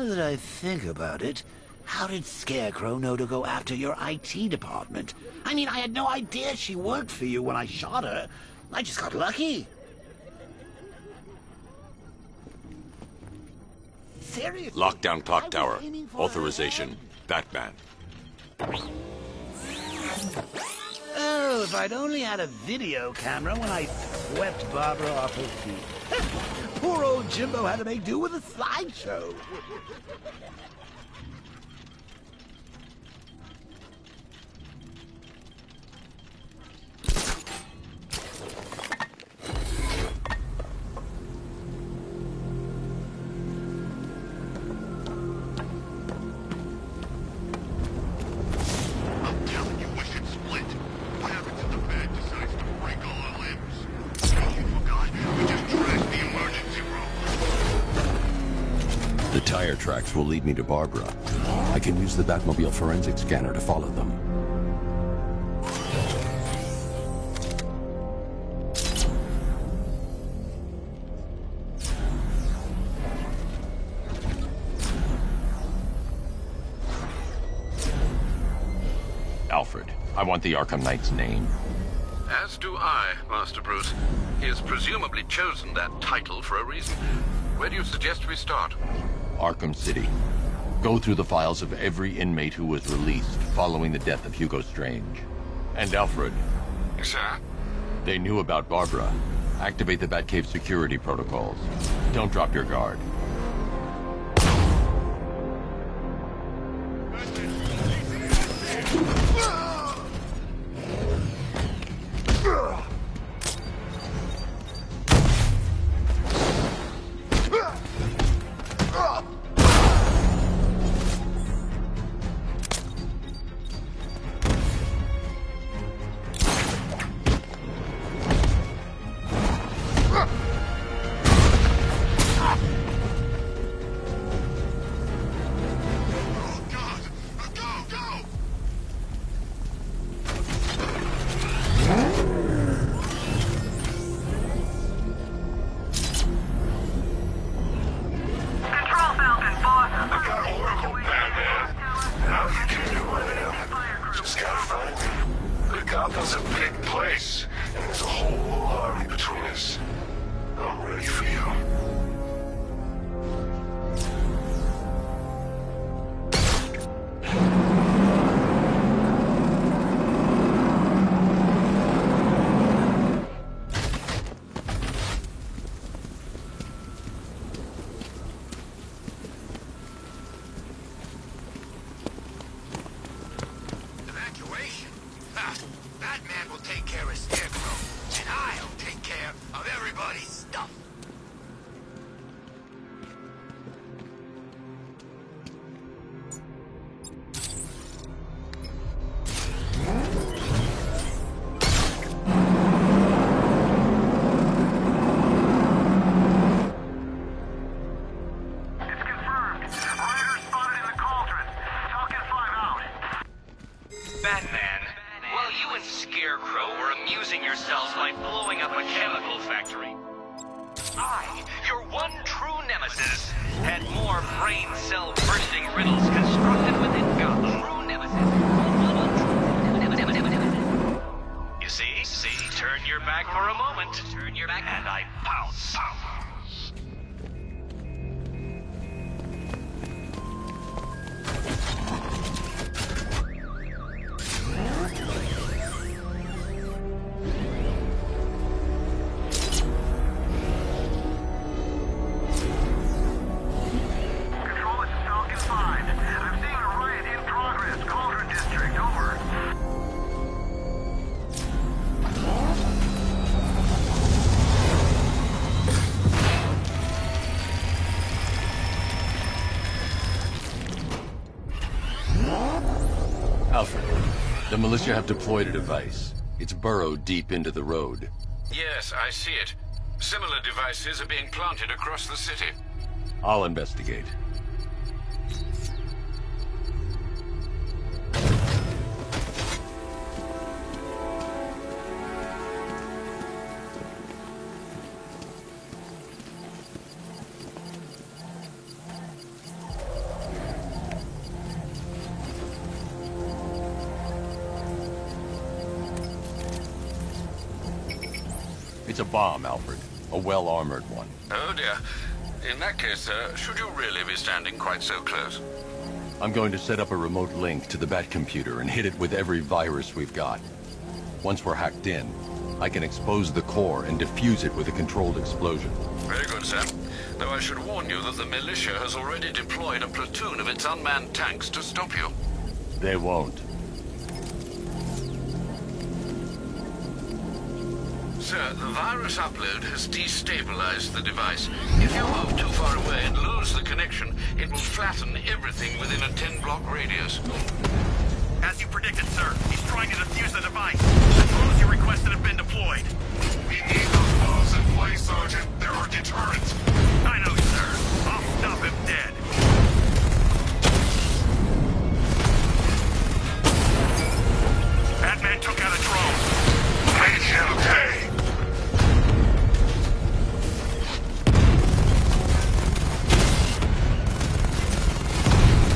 Now that I think about it, how did Scarecrow know to go after your IT department? I mean, I had no idea she worked for you when I shot her. I just got lucky. Seriously? Lockdown clock I was tower. aiming for her Authorization. head. Batman. Oh, if I'd only had a video camera when I swept Barbara off her feet. Poor old Jimbo had to make do with a slideshow. The tire tracks will lead me to Barbara. I can use the Batmobile forensic scanner to follow them. Alfred, I want the Arkham Knight's name. As do I, Master Bruce. He has presumably chosen that title for a reason. Where do you suggest we start? Arkham City. Go through the files of every inmate who was released following the death of Hugo Strange. And Alfred. Sir? They knew about Barbara. Activate the Batcave security protocols. Don't drop your guard. Batman, while you and Scarecrow were amusing yourselves by blowing up a chemical factory, I, your one true nemesis, had more brain cell bursting riddles constructed within Gotham. True nemesis. You see, turn your back for a moment. Turn your back, and I pounce. Alfred, the militia have deployed a device. It's burrowed deep into the road. Yes, I see it. Similar devices are being planted across the city. I'll investigate. It's a bomb, Alfred. A well-armored one. Oh dear. In that case, sir, should you really be standing quite so close? I'm going to set up a remote link to the Bat computer and hit it with every virus we've got. Once we're hacked in, I can expose the core and defuse it with a controlled explosion. Very good, sir. Though I should warn you that the militia has already deployed a platoon of its unmanned tanks to stop you. They won't. Sir, the virus upload has destabilized the device. If you move too far away and lose the connection, it will flatten everything within a 10-block radius. As you predicted, sir, he's trying to defuse the device. The drones you requested have been deployed. We need those balls in place, Sergeant. They're our deterrent. I know, sir. I'll stop him dead. Batman took out a drone. Make him pay.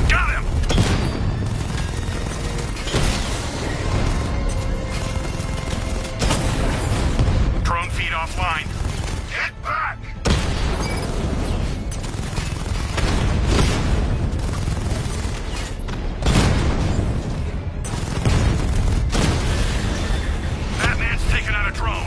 Got him! Drone feed offline. Get back! Batman's taken out a drone.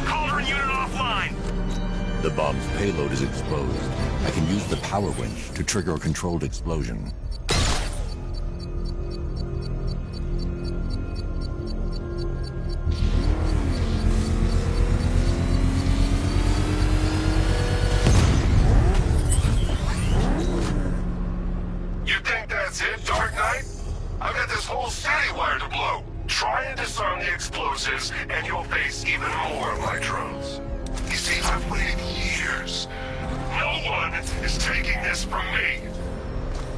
Cauldron unit offline. The bomb's payload is exposed. I can use the power winch to trigger a controlled explosion. You think that's it, Dark Knight? I've got this whole city wired to blow. Try and disarm the explosives, and you'll face even more of my drones. You see, I've waited years. No one is taking this from me.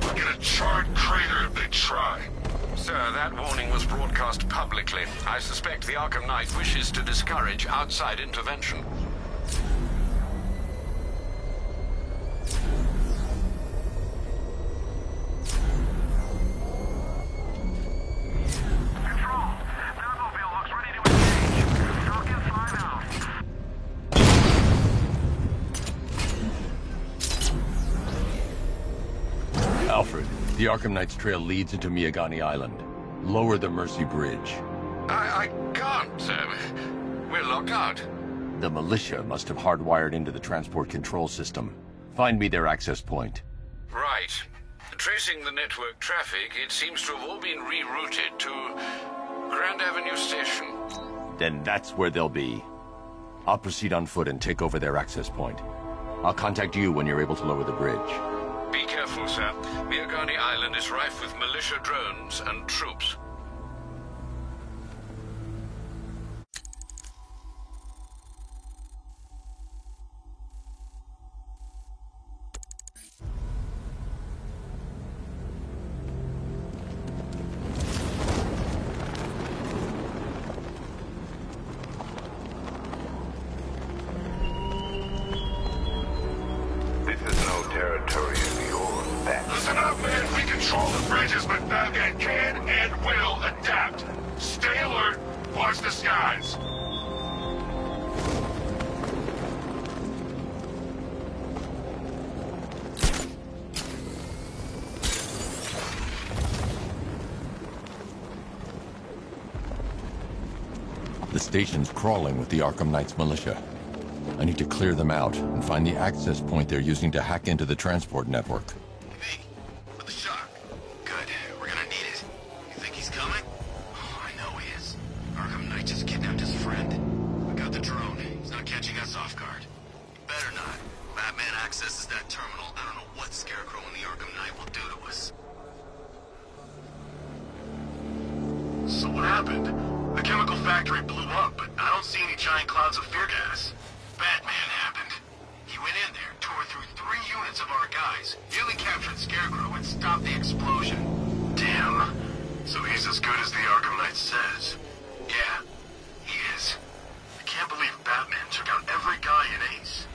I'll get a charred crater if they try. Sir, that warning was broadcast publicly. I suspect the Arkham Knight wishes to discourage outside intervention. Control. Batmobile looks ready to engage. Falcon 5 out. Alfred, the Arkham Knight's trail leads into Miagani Island. Lower the Mercy Bridge. I can't, sir. We're locked out. The militia must have hardwired into the transport control system. Find me their access point. Right. Tracing the network traffic, it seems to have all been rerouted to Grand Avenue Station. Then that's where they'll be. I'll proceed on foot and take over their access point. I'll contact you when you're able to lower the bridge. Be careful, sir. Miagani Island is rife with militia drones and troops. This is no territory of yours, Batman. Listen up, man. We control the bridges, but Batman can and will adapt. Stay alert. Watch the skies. The station's crawling with the Arkham Knight's militia. I need to clear them out and find the access point they're using to hack into the transport network. Hey, with the shock. Good. We're gonna need it. You think he's coming? Oh, I know he is. Arkham Knight just kidnapped his friend. We got the drone. He's not catching us off guard. Better not. Batman accesses that terminal. I don't know what Scarecrow and the Arkham Knight will do to us. So what happened? The chemical factory blew up, but I don't see any giant clouds of fear gas. Batman happened. He went in there, tore through 3 units of our guys, nearly captured Scarecrow, and stopped the explosion. Damn. So he's as good as the Arkham Knight says. Yeah, he is. I can't believe Batman took out every guy in Ace.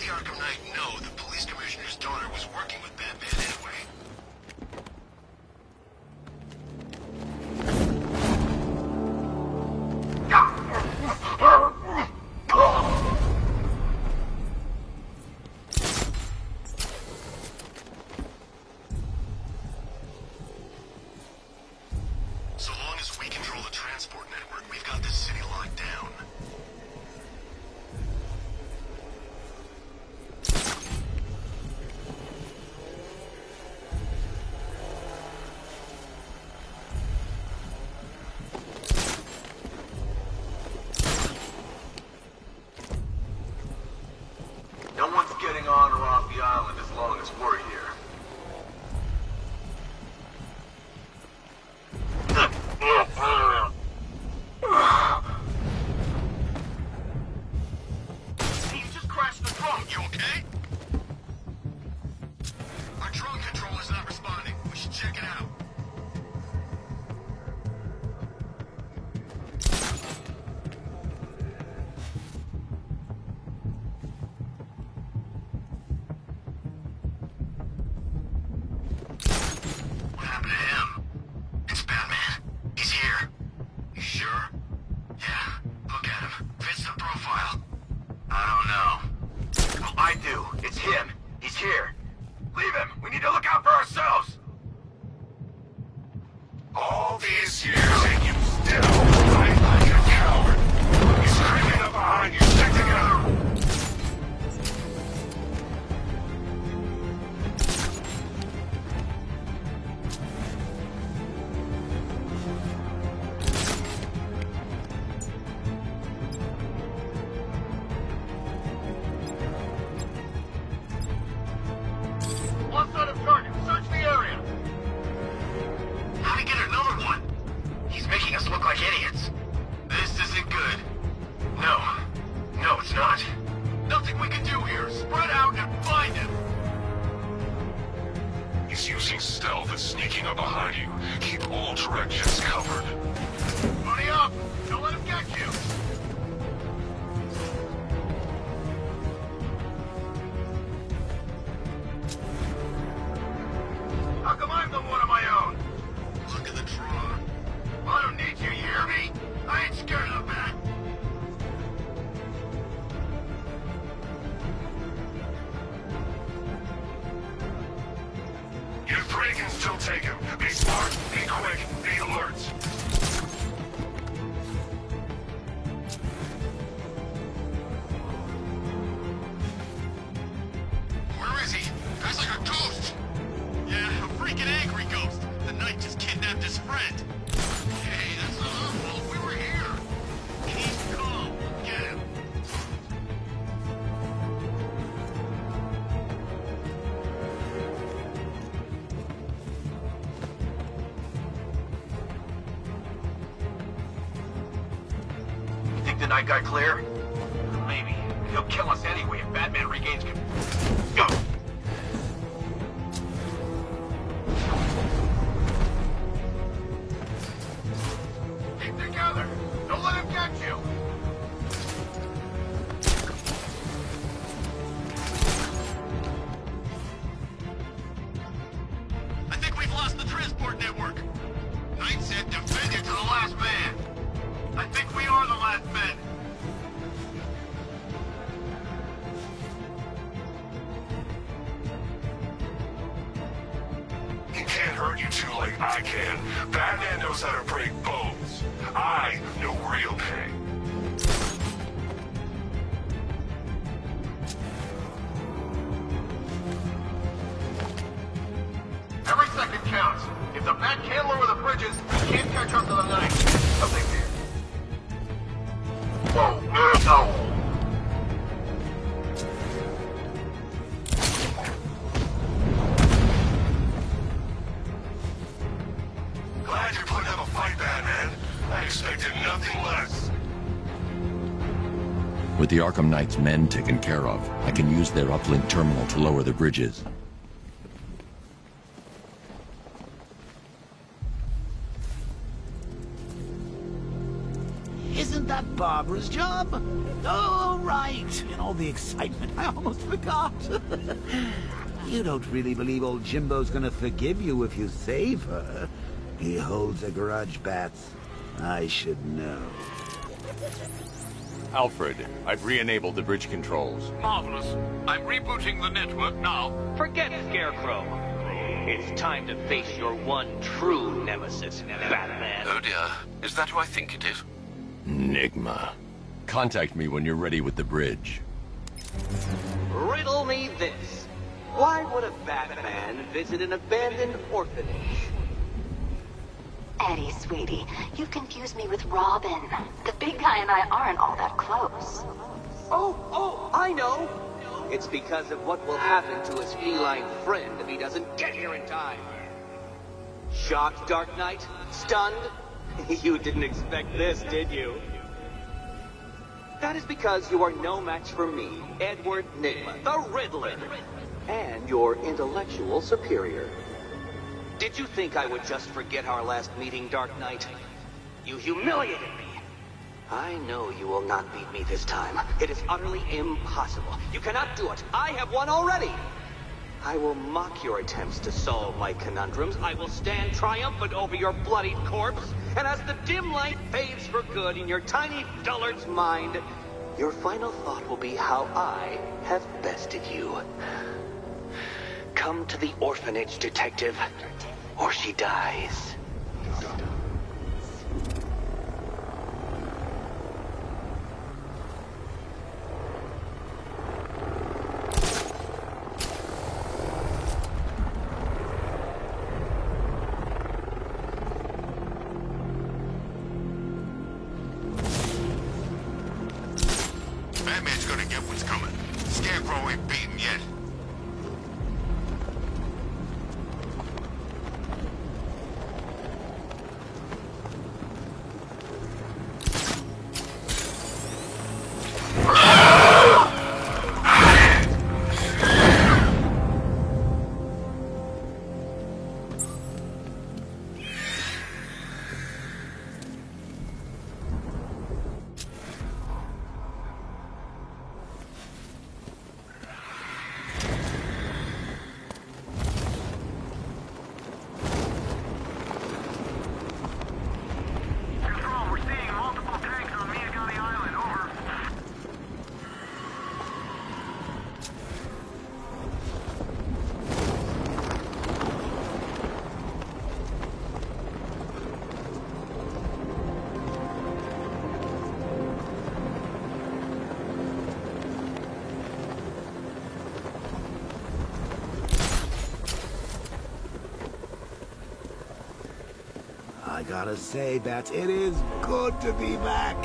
the Arkham Knight know the police commissioner's daughter was working with Batman anyway? So long as we control the transport network, we've got this city locked down. No one's getting on or off the island as long as we're here. Hey, you just crashed the drone. You okay? Our drone controller's not responding. We should check it out. What happened to him? It's Batman. He's here. You sure? Yeah. Look at him. Fits the profile. I don't know. Well, I do. It's him. He's here. Leave him. We need to look out for ourselves. All these years and you still fight like a coward. He's creeping up behind you. Stick together. One side of target. Search the area. How'd he get another one? He's making us look like idiots. This isn't good. No. No, it's not. Nothing we can do here. Spread out and find him. He's using stealth and sneaking up behind you. Keep all directions covered. Buddy up! Don't let him get you! How come I'm the one on my own? Look at the draw. I don't need you, you hear me? I ain't scared of the bat. Your three can still take him. Be smart, be quick, be alert. Where is he? That's like a ghost. Yeah, a freaking angry ghost. The Knight just kidnapped his friend. Hey, that's not our fault. We were here. Keep calm. Get him. You think the night got clear? Maybe. He'll kill us anyway if Batman regains control. Go! Keep together. Don't let him get you. I think we've lost the transport network. Knight said defend it to the last man. I think we are the last men. He can't hurt you two like I can. Batman knows how to break bones. I know real pain. Every second counts. If the Bat can't lower the bridges, he can't catch up to the Knight. Something here. Whoa, no! Glad you're putting up a fight, Batman. I expected nothing less. With the Arkham Knight's men taken care of, I can use their uplink terminal to lower the bridges. Isn't that Barbara's job? Oh, right. In all the excitement, I almost forgot. You don't really believe old Jimbo's gonna forgive you if you save her. He holds a grudge, Bats. I should know. Alfred, I've re-enabled the bridge controls. Marvelous. I'm rebooting the network now. Forget Scarecrow. It's time to face your one true nemesis, Batman. Oh dear. Is that who I think it is? Nigma. Contact me when you're ready with the bridge. Riddle me this. Why would a Batman visit an abandoned orphanage? Eddie, sweetie, you confused me with Robin. The big guy and I aren't all that close. Oh, I know. It's because of what will happen to his feline friend if he doesn't get here in time. Shocked, Dark Knight? Stunned? You didn't expect this, did you? That is because you are no match for me, Edward Nigma, the Riddler, and your intellectual superior. Did you think I would just forget our last meeting, Dark Knight? You humiliated me. I know you will not beat me this time. It is utterly impossible. You cannot do it. I have won already. I will mock your attempts to solve my conundrums. I will stand triumphant over your bloodied corpse. And as the dim light fades for good in your tiny dullard's mind, your final thought will be how I have bested you. Come to the orphanage, detective, or she dies. Batman's gonna get what's coming. Scarecrow ain't beaten yet. I gotta say, Bats, it is good to be back.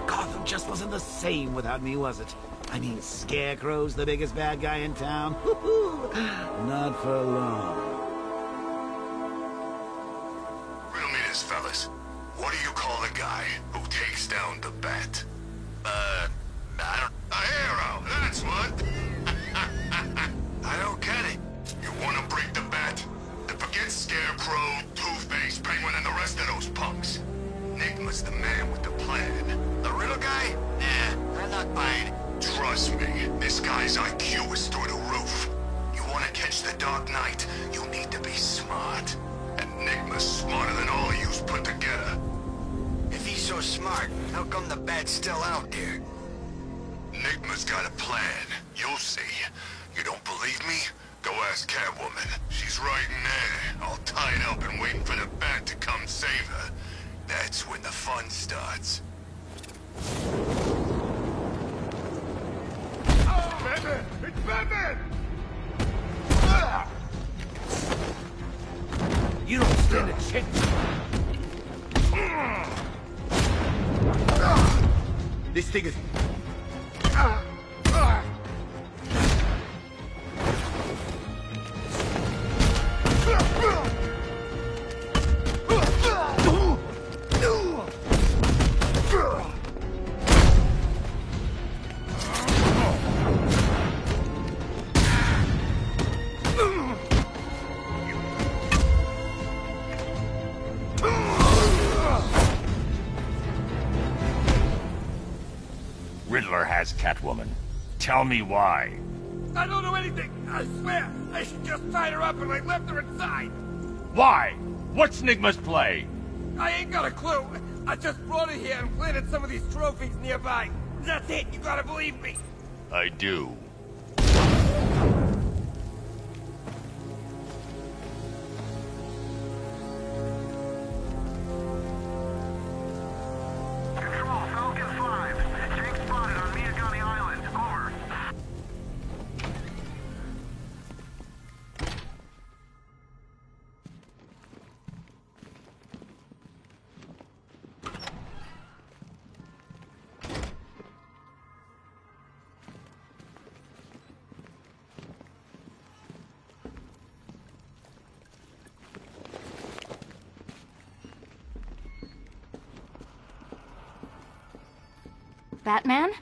Gotham just wasn't the same without me, was it? I mean, Scarecrow's the biggest bad guy in town. Not for long. Riddle me this, fellas. What do you call the guy who takes down the Bat? I don't... A hero, that's what! I don't get it. You wanna break the Bat? Then forget Scarecrow, Two-Face, Penguin, and the rest of those punks. Nigma's the man with the plan. The Riddle guy? Nah, I'm not buying it. Trust me, this guy's IQ is through the roof. You wanna catch the Dark Knight, you need to be smart. And Nigma's smarter than all of yous put together. If he's so smart, how come the Bat's still out there? Nigma's got a plan. You'll see. You don't believe me? Go ask Catwoman. She's right in there, all tied up and waiting for the Bat to come save her. That's when the fun starts. Batman! It's Batman! You don't stand a chance. This thing is... has, Catwoman. Tell me why. I don't know anything. I swear. I just tied her up and I left her inside. Why? What's Nigma's play? I ain't got a clue. I just brought her here and planted some of these trophies nearby. That's it. You gotta believe me. I do. Batman?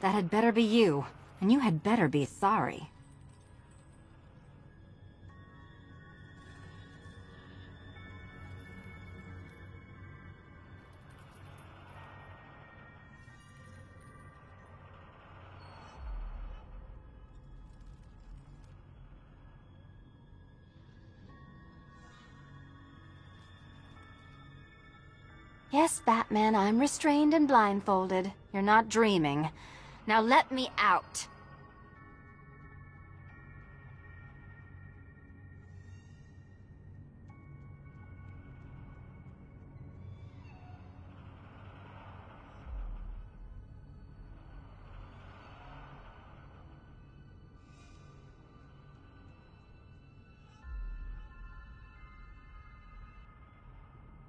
That had better be you, and you had better be sorry. Yes, Batman, I'm restrained and blindfolded. You're not dreaming. Now let me out.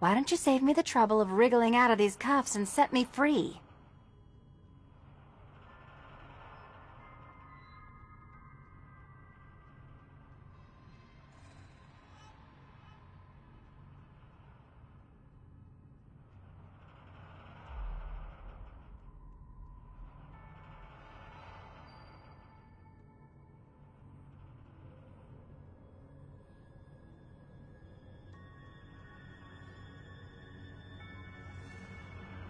Why don't you save me the trouble of wriggling out of these cuffs and set me free?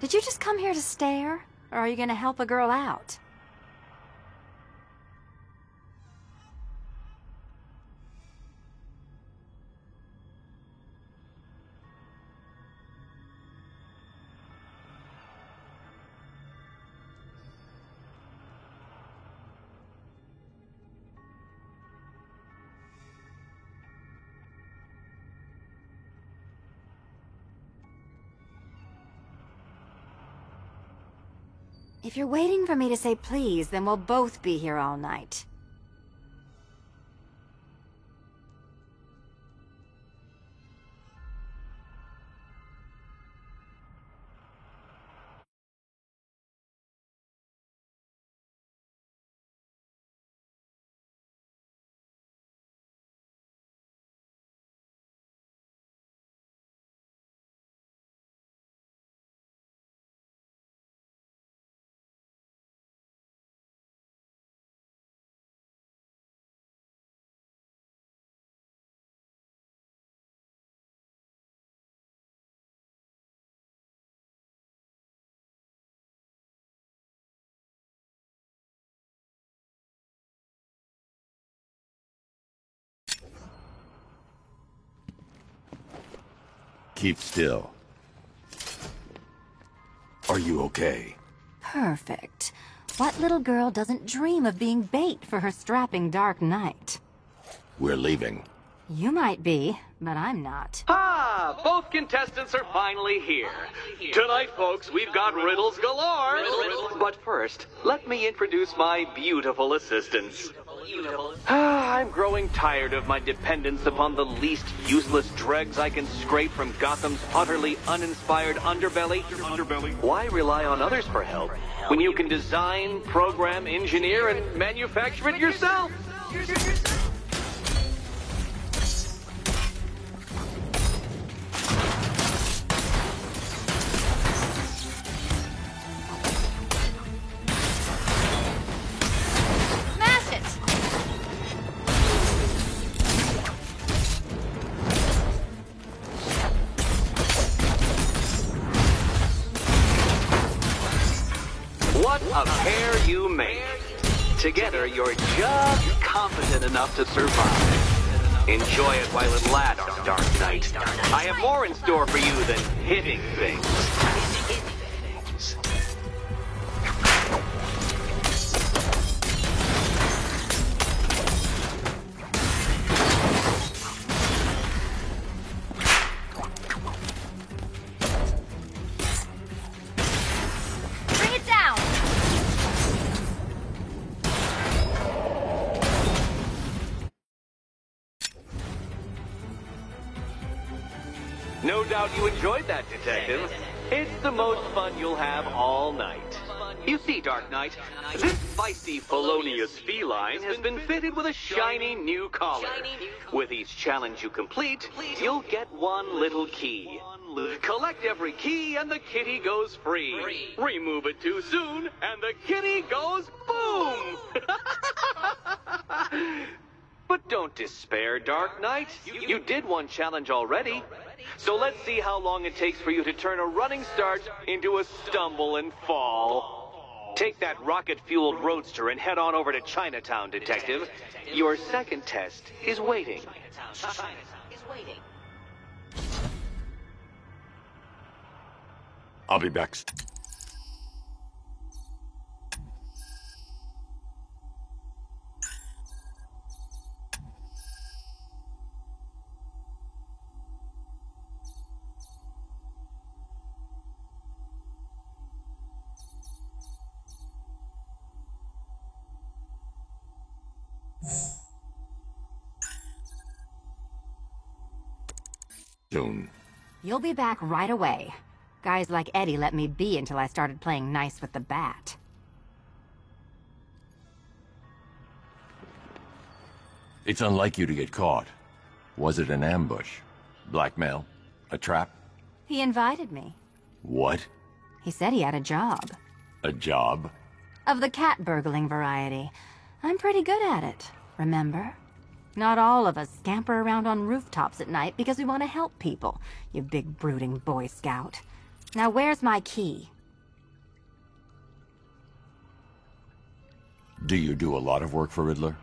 Did you just come here to stare? Or are you gonna help a girl out? If you're waiting for me to say please, then we'll both be here all night. Keep still. Are you okay? Perfect. What little girl doesn't dream of being bait for her strapping Dark Knight? We're leaving. You might be, but I'm not. Ah, both contestants are finally here. Tonight, folks, we've got riddles galore. But first, let me introduce my beautiful assistants. I'm growing tired of my dependence upon the least useless dregs I can scrape from Gotham's utterly uninspired underbelly. Why rely on others for help when you can design, program, engineer, and manufacture it yourself? What a pair you make. Together, you're just competent enough to survive. Enjoy it while it lasts, Dark Knight. I have more in store for you than hitting things. No doubt you enjoyed that, Detective. It's the most fun you'll have all night. You see, Dark Knight, this feisty, felonious feline has been fitted with a shiny new collar. With each challenge you complete, you'll get one little key. Collect every key and the kitty goes free. Remove it too soon and the kitty goes boom! But don't despair, Dark Knight. You did one challenge already. So let's see how long it takes for you to turn a running start into a stumble and fall. Take that rocket-fueled roadster and head on over to Chinatown, Detective. Your second test is waiting. I'll be back. Soon. You'll be back right away. Guys like Eddie let me be until I started playing nice with the bat. It's unlike you to get caught. Was it an ambush? Blackmail? A trap? He invited me. What? He said he had a job. A job? Of the cat burgling variety. I'm pretty good at it, remember? Not all of us scamper around on rooftops at night because we want to help people, you big brooding Boy Scout. Now where's my key? Do you do a lot of work for Riddler?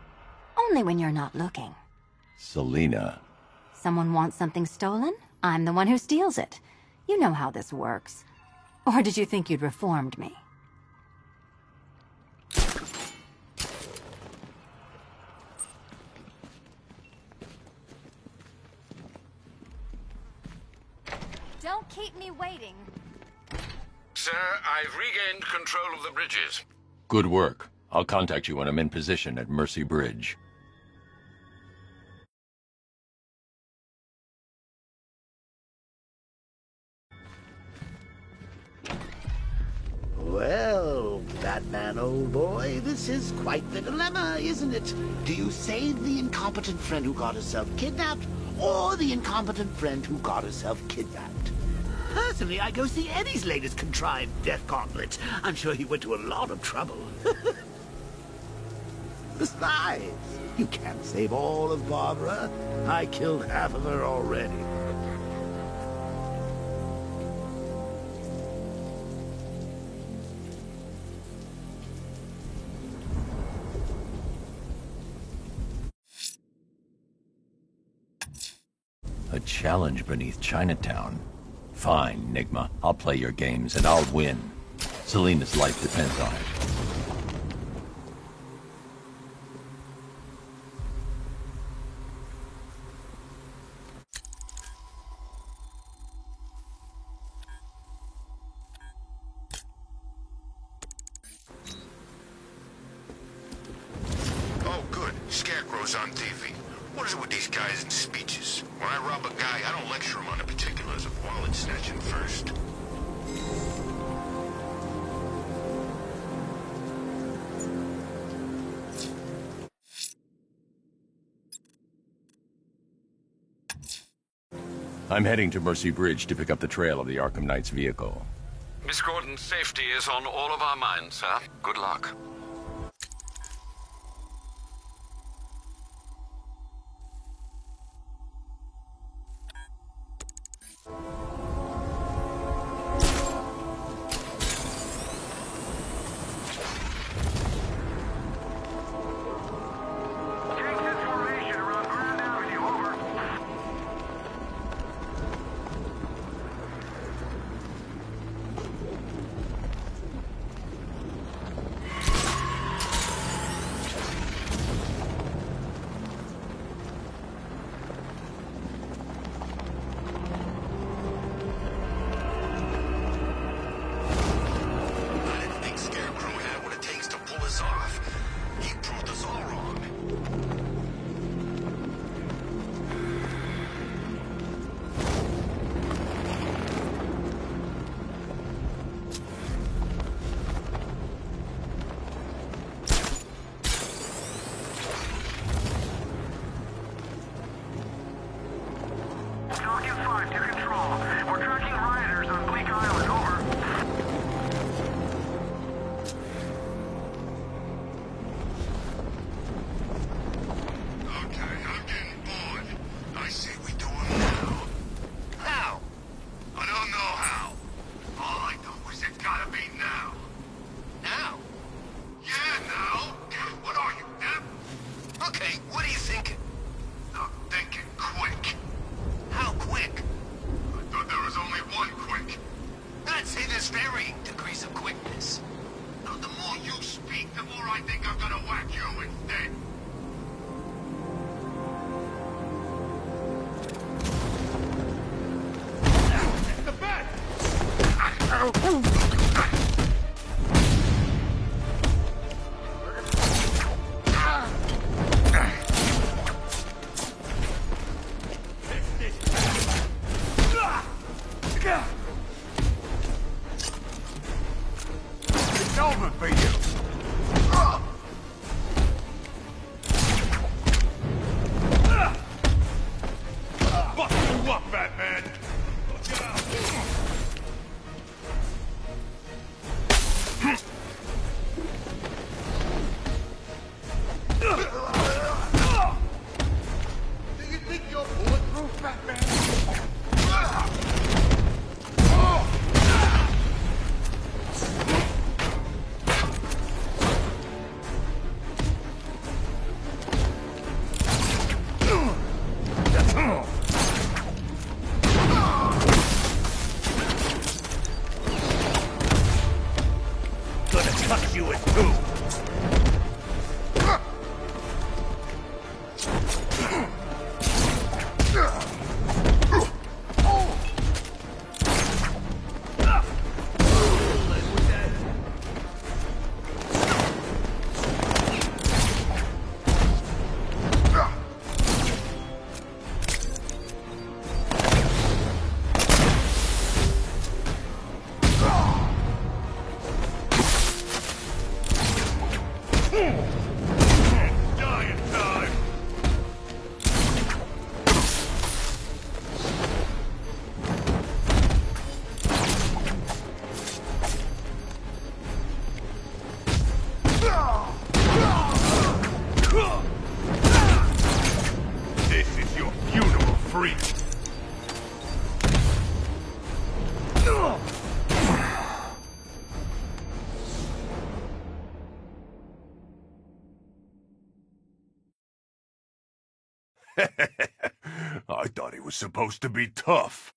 Only when you're not looking. Selina. Someone wants something stolen? I'm the one who steals it. You know how this works. Or did you think you'd reformed me? Don't keep me waiting. Sir, I've regained control of the bridges. Good work. I'll contact you when I'm in position at Mercy Bridge. Well, Batman, old boy, this is quite the dilemma, isn't it? Do you save the incompetent friend who got herself kidnapped, or the incompetent friend who got herself kidnapped? Personally, I go see Eddie's latest contrived death gauntlet. I'm sure he went to a lot of trouble. Besides, you can't save all of Barbara. I killed half of her already. A challenge beneath Chinatown. Fine, Nigma. I'll play your games and I'll win. Selina's life depends on it. Oh, good. Scarecrow's on TV. What is it with these guys and speeches? When I rob a guy, I don't lecture him on the particulars of wallet snatching first. I'm heading to Mercy Bridge to pick up the trail of the Arkham Knight's vehicle. Miss Gordon's safety is on all of our minds, sir. Good luck. all wrong. Falcon 5 to control. We're tracking rioters on Bleak Island. Over. Okay, I'm getting bored. I say we do them now. How? I don't know how. All I know is it's gotta be now. Now? Yeah, now. What are you, deaf? Okay, what are you thinking? I'm thinking quick. How quick? I thought there was only one quick. I'd say there's varying degrees of quickness. Now, the more you speak, the more I think I'm gonna whack you instead. The bat! It's over for you. Bust you up, Batman! Do you think you're bulletproof, Batman? Gonna cut you in two! Dying time. This is your funeral, freak! I thought he was supposed to be tough.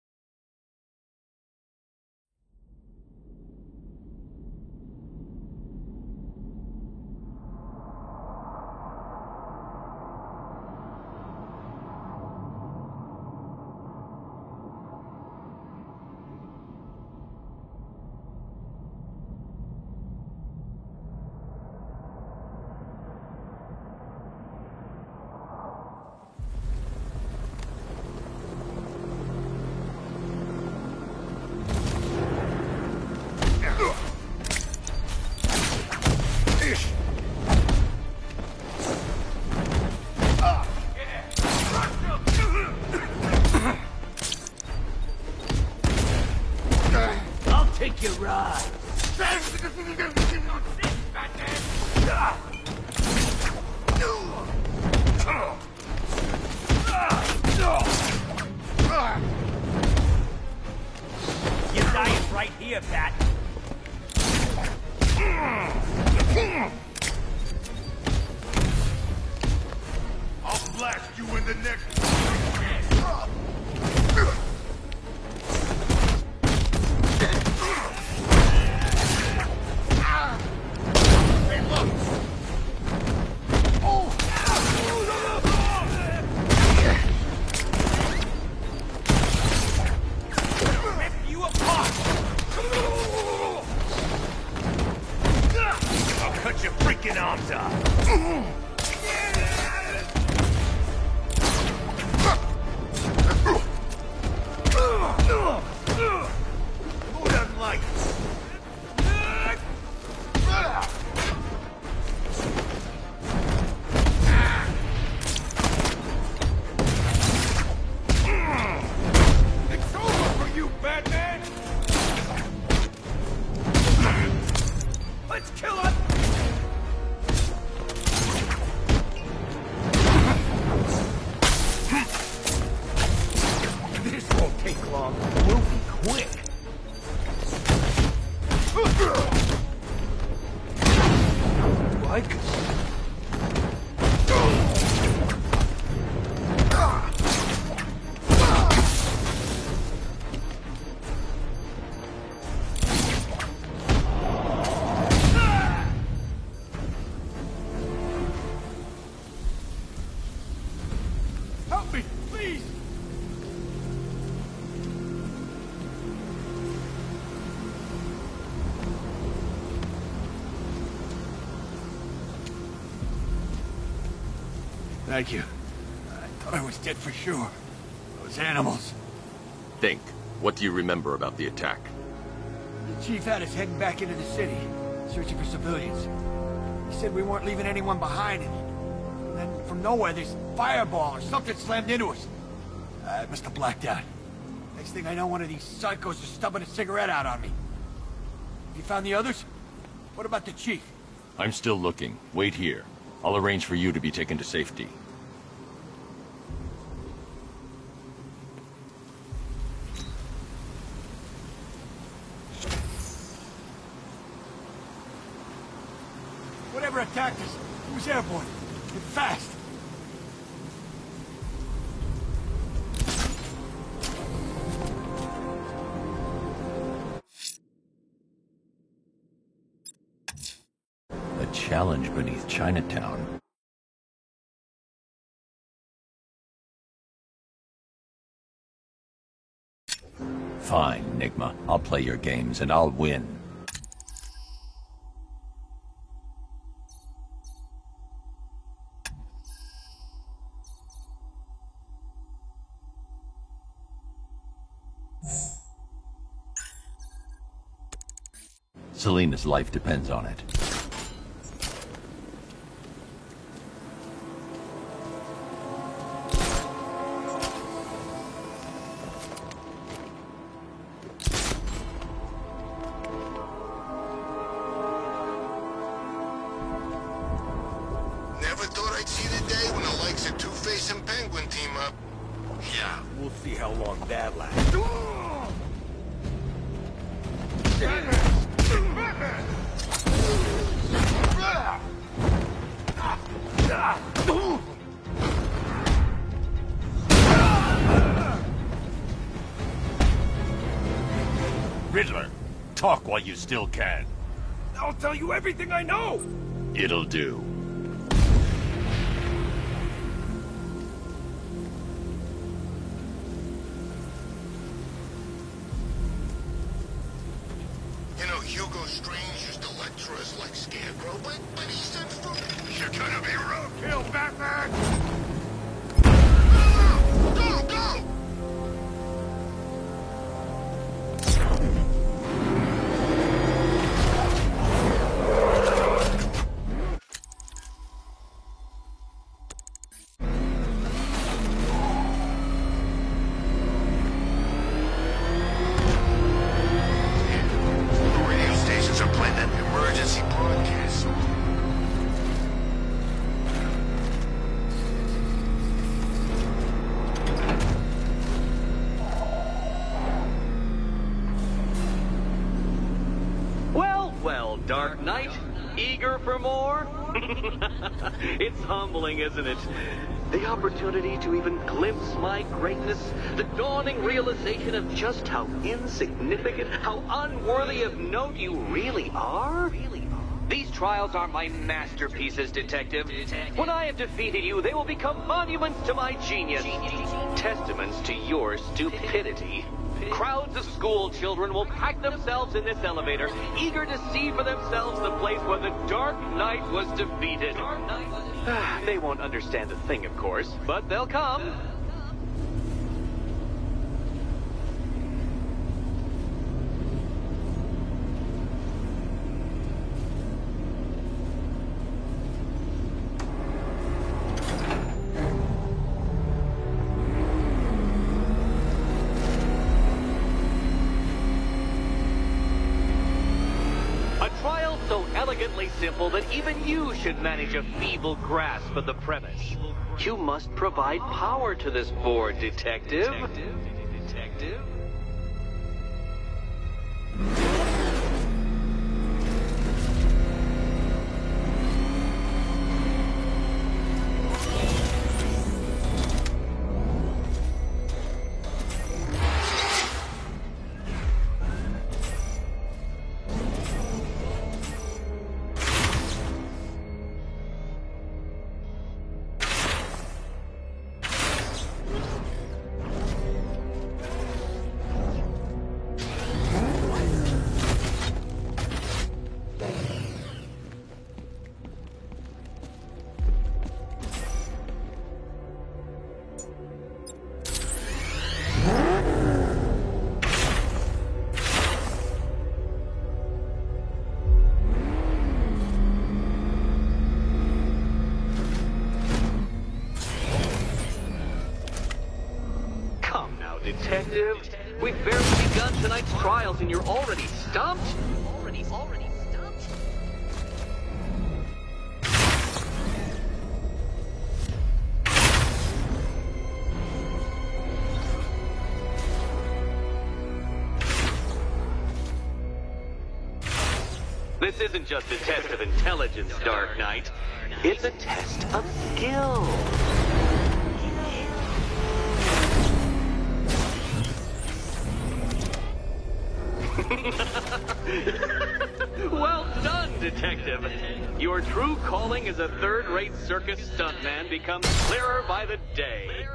I'll take your ride. You're dying right here, Bat. I'll blast you in the neck. Hey, look! Rip you apart! I'll cut your freaking arms off! Thank you. I thought I was dead for sure. Those animals. Think. What do you remember about the attack? The chief had us heading back into the city, searching for civilians. He said we weren't leaving anyone behind, and then from nowhere this fireball or something slammed into us. I must have blacked out. Next thing I know, one of these psychos is stubbing a cigarette out on me. Have you found the others? What about the chief? I'm still looking. Wait here. I'll arrange for you to be taken to safety. Whatever attacked us, it was airborne. And fast. A challenge beneath Chinatown. Fine, Nigma. I'll play your games and I'll win. Selena's life depends on it. Never thought I'd see the day when the likes of Two-Face and Penguin team up. Yeah, we'll see how long that lasts. Riddler, talk while you still can. I'll tell you everything I know! It'll do. You know, Hugo Strange used to lecture us like Scarecrow, but he said, "You're gonna be roadkill, Batman!" Go, go! Dark Knight, eager for more? It's humbling, isn't it? The opportunity to even glimpse my greatness, the dawning realization of just how insignificant, how unworthy of note you really are? These trials are my masterpieces, Detective. When I have defeated you, they will become monuments to my genius, testaments to your stupidity. Crowds of school children will pack themselves in this elevator, eager to see for themselves the place where the Dark Knight was defeated. They won't understand a thing, of course, but they'll come. Simple that even you should manage a feeble grasp of the premise. You must provide power to this board, Detective. Detective? Detective. We've barely begun tonight's trials and you're already stumped? Already stumped? This isn't just a test of intelligence, Dark Knight. It's a test of skill. Well done, Detective. Your true calling as a third-rate circus stuntman becomes clearer by the day.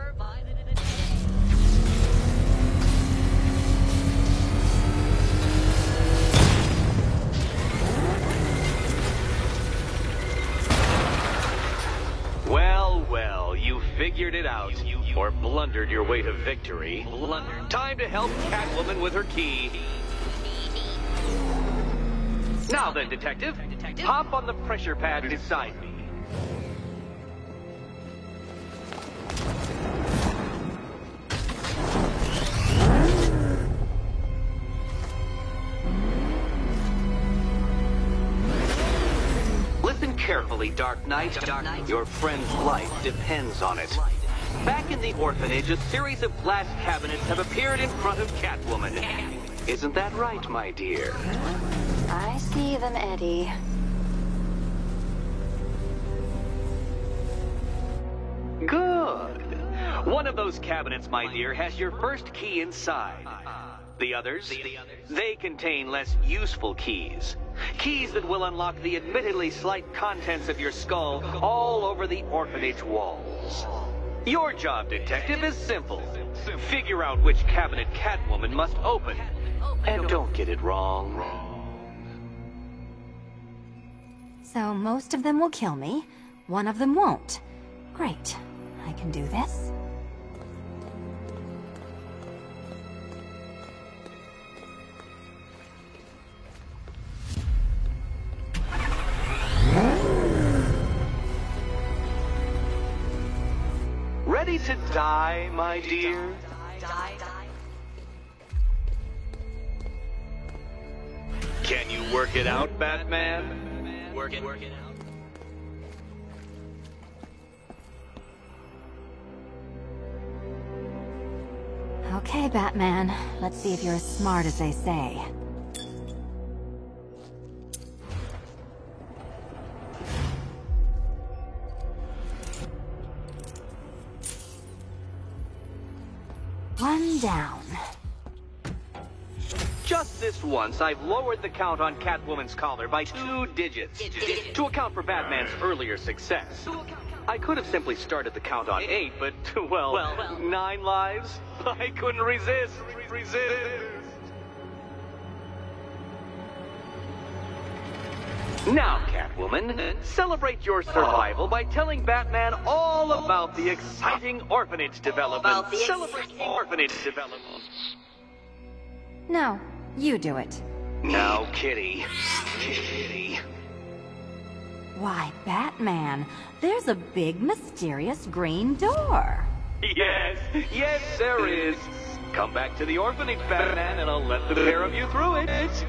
Well, you figured it out. Or blundered your way to victory. Time to help Catwoman with her key. Now then, Detective, hop on the pressure pad beside me. Listen carefully, Dark Knight. Your friend's life depends on it. Back in the orphanage, a series of glass cabinets have appeared in front of Catwoman. Isn't that right, my dear? I see them, Eddie. Good. One of those cabinets, my dear, has your first key inside. The others, they contain less useful keys. Keys that will unlock the admittedly slight contents of your skull all over the orphanage walls. Your job, Detective, is simple. Figure out which cabinet Catwoman must open. And don't get it wrong. So most of them will kill me. One of them won't. Great. I can do this. Ready to die, my dear? Can you work it out, Batman? Work it out. Okay, Batman. Let's see if you're as smart as they say. One down. Just this once, I've lowered the count on Catwoman's collar by 2 digits to account for Batman's earlier success. I could have simply started the count on 8, but, well, 9 lives? I couldn't resist. Now, Catwoman, celebrate your survival by telling Batman all about the exciting orphanage development. Celebrate orphanage development. No, you do it. Now, Kitty. Why, Batman, there's a big, mysterious green door. Yes, there is. Come back to the orphanage, Batman, and I'll let the pair of you through it.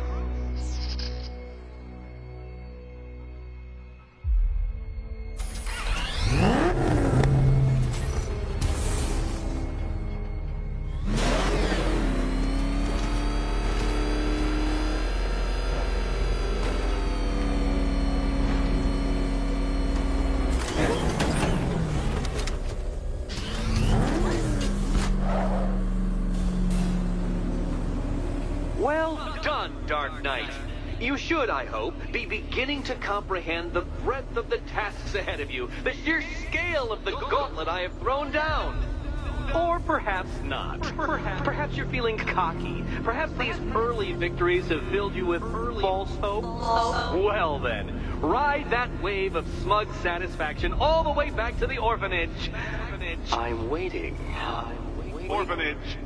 Well done, Dark Knight. You should, I hope, be beginning to comprehend the breadth of the tasks ahead of you, the sheer scale of the gauntlet I have thrown down. Or perhaps not. Perhaps you're feeling cocky. Perhaps these early victories have filled you with false hope. Well then, ride that wave of smug satisfaction all the way back to the orphanage. I'm waiting. Orphanage.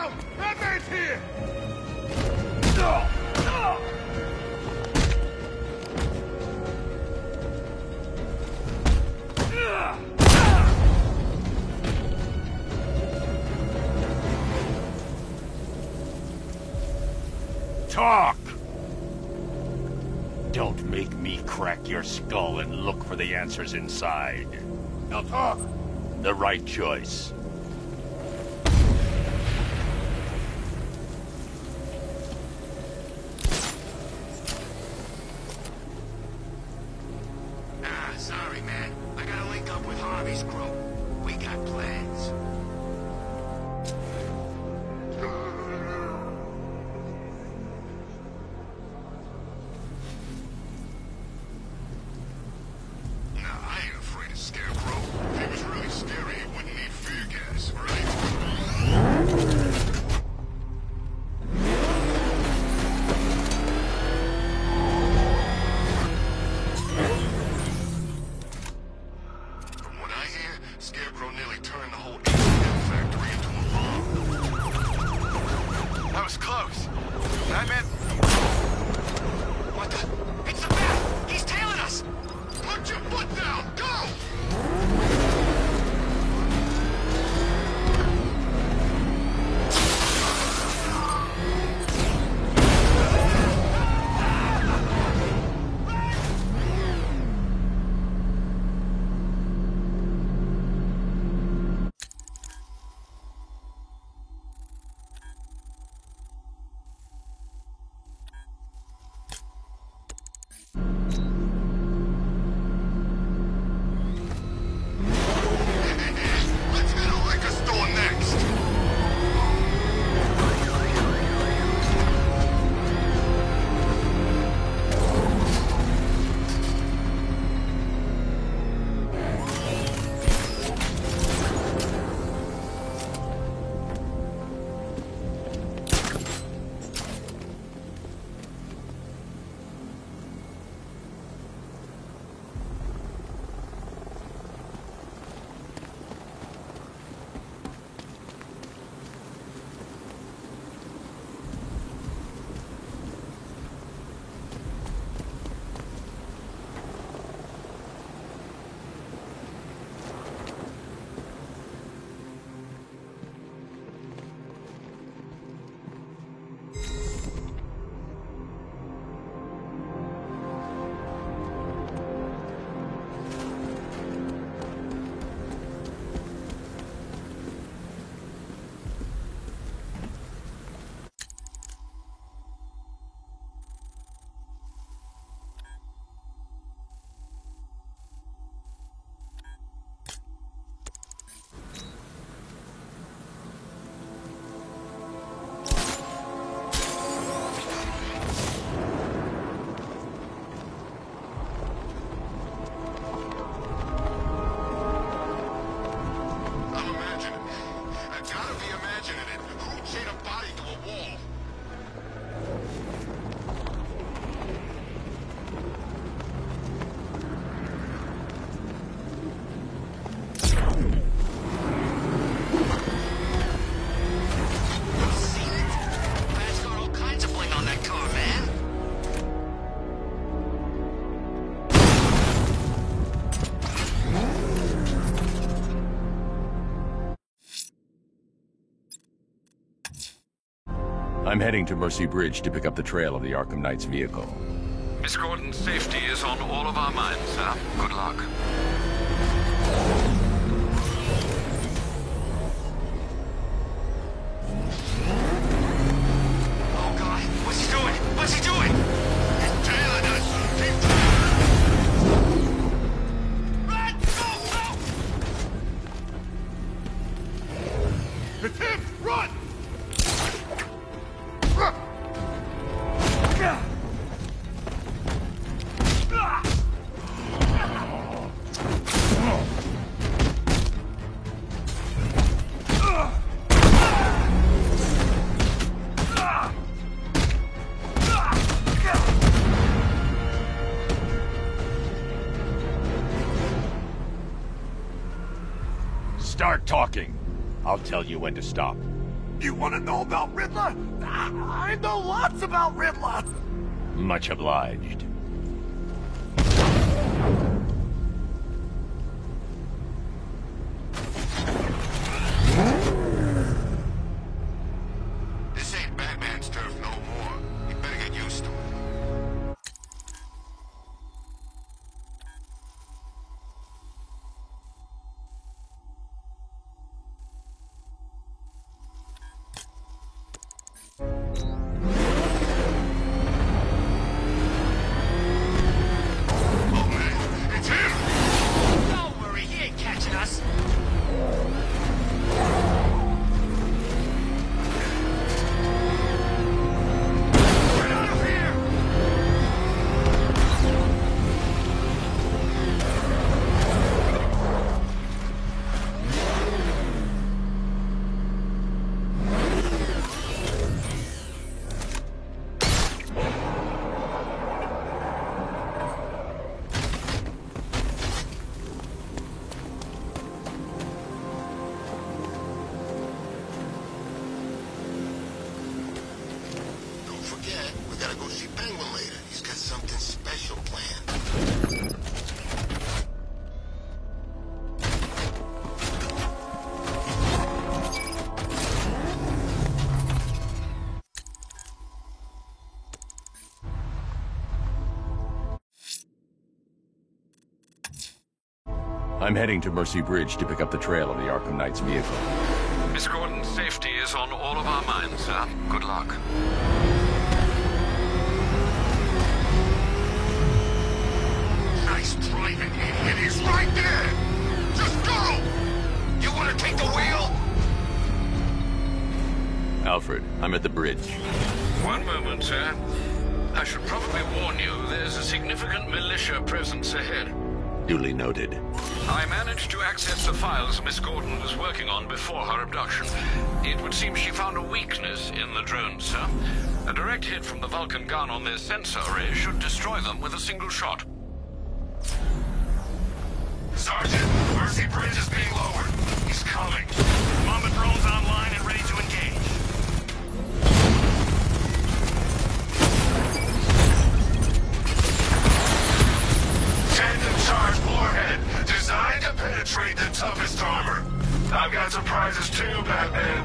out! Batman's here! Talk! Don't make me crack your skull and look for the answers inside. Now talk! The right choice. Sorry, man. I gotta link up with Harvey's crew. We got plans. I ain't afraid of Scarecrow. If he was really scary, he wouldn't need fear gas, right? From what I hear, Scarecrow nearly turned the whole ATM factory into a bomb. That was close. Batman? What the? It's the Bat! He's tailing us! Put your foot down! Go! Let's hit a liquor store next! I'm imagining. I gotta be imagining it. Who chained a body to a wall? Seen it? Bat's got all kinds of bling on that car, man. I'm heading to Mercy Bridge to pick up the trail of the Arkham Knight's vehicle. Miss Gordon's safety is on all of our minds, sir. Good luck. Oh, God. What's he doing? What's he doing? He's tailing us. Keep Run! Go, go! It's him! Run! Start talking. I'll tell you when to stop. You want to know about Riddler? I know lots about Riddler! Much obliged. This ain't Batman's turf no more. You better get used to it. We gotta go see Penguin later. He's got something special planned. I'm heading to Mercy Bridge to pick up the trail of the Arkham Knight's vehicle. Miss Gordon's safety is on all of our minds, sir. Good luck. Nice driving, idiot. He's right there. Just go! You wanna take the wheel? Alfred, I'm at the bridge. One moment, sir. I should probably warn you, there's a significant militia presence ahead. Duly noted. I managed to access the files Miss Gordon was working on before her abduction. It would seem she found a weakness in the drones, sir. A direct hit from the Vulcan gun on their sensor array should destroy them with a single shot. Sergeant, Mercy Bridge is being lowered. He's coming. Mamba drone's online and ready to engage. Tandem charge warhead, designed to penetrate the toughest armor. I've got surprises too, Batman.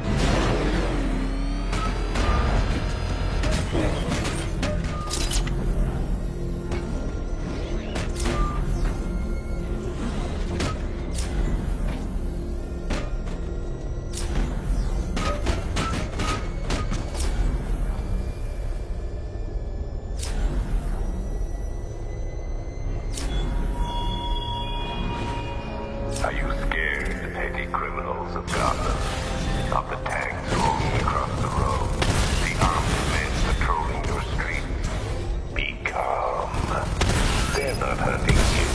Are you scared, petty criminals of Gotham? Of the tanks rolling across the road? The armed men patrolling your streets? Be calm. They're not hunting you.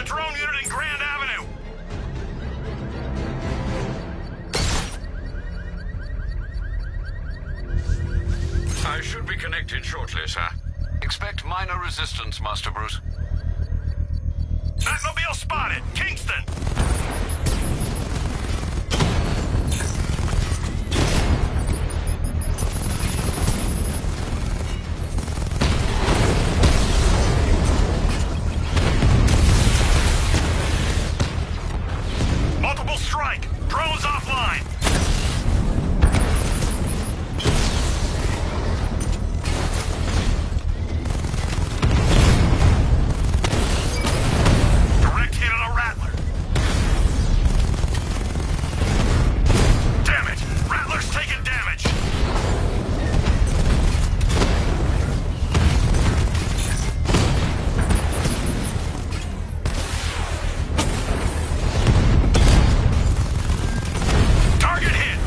drone unit in Grand Avenue! I should be connected shortly, sir. Expect minor resistance, Master Bruce. Batmobile spotted! Kingston! Multiple strike! Drones offline! Direct hit on a Rattler. Damn it! Rattler's taking damage! Target hit!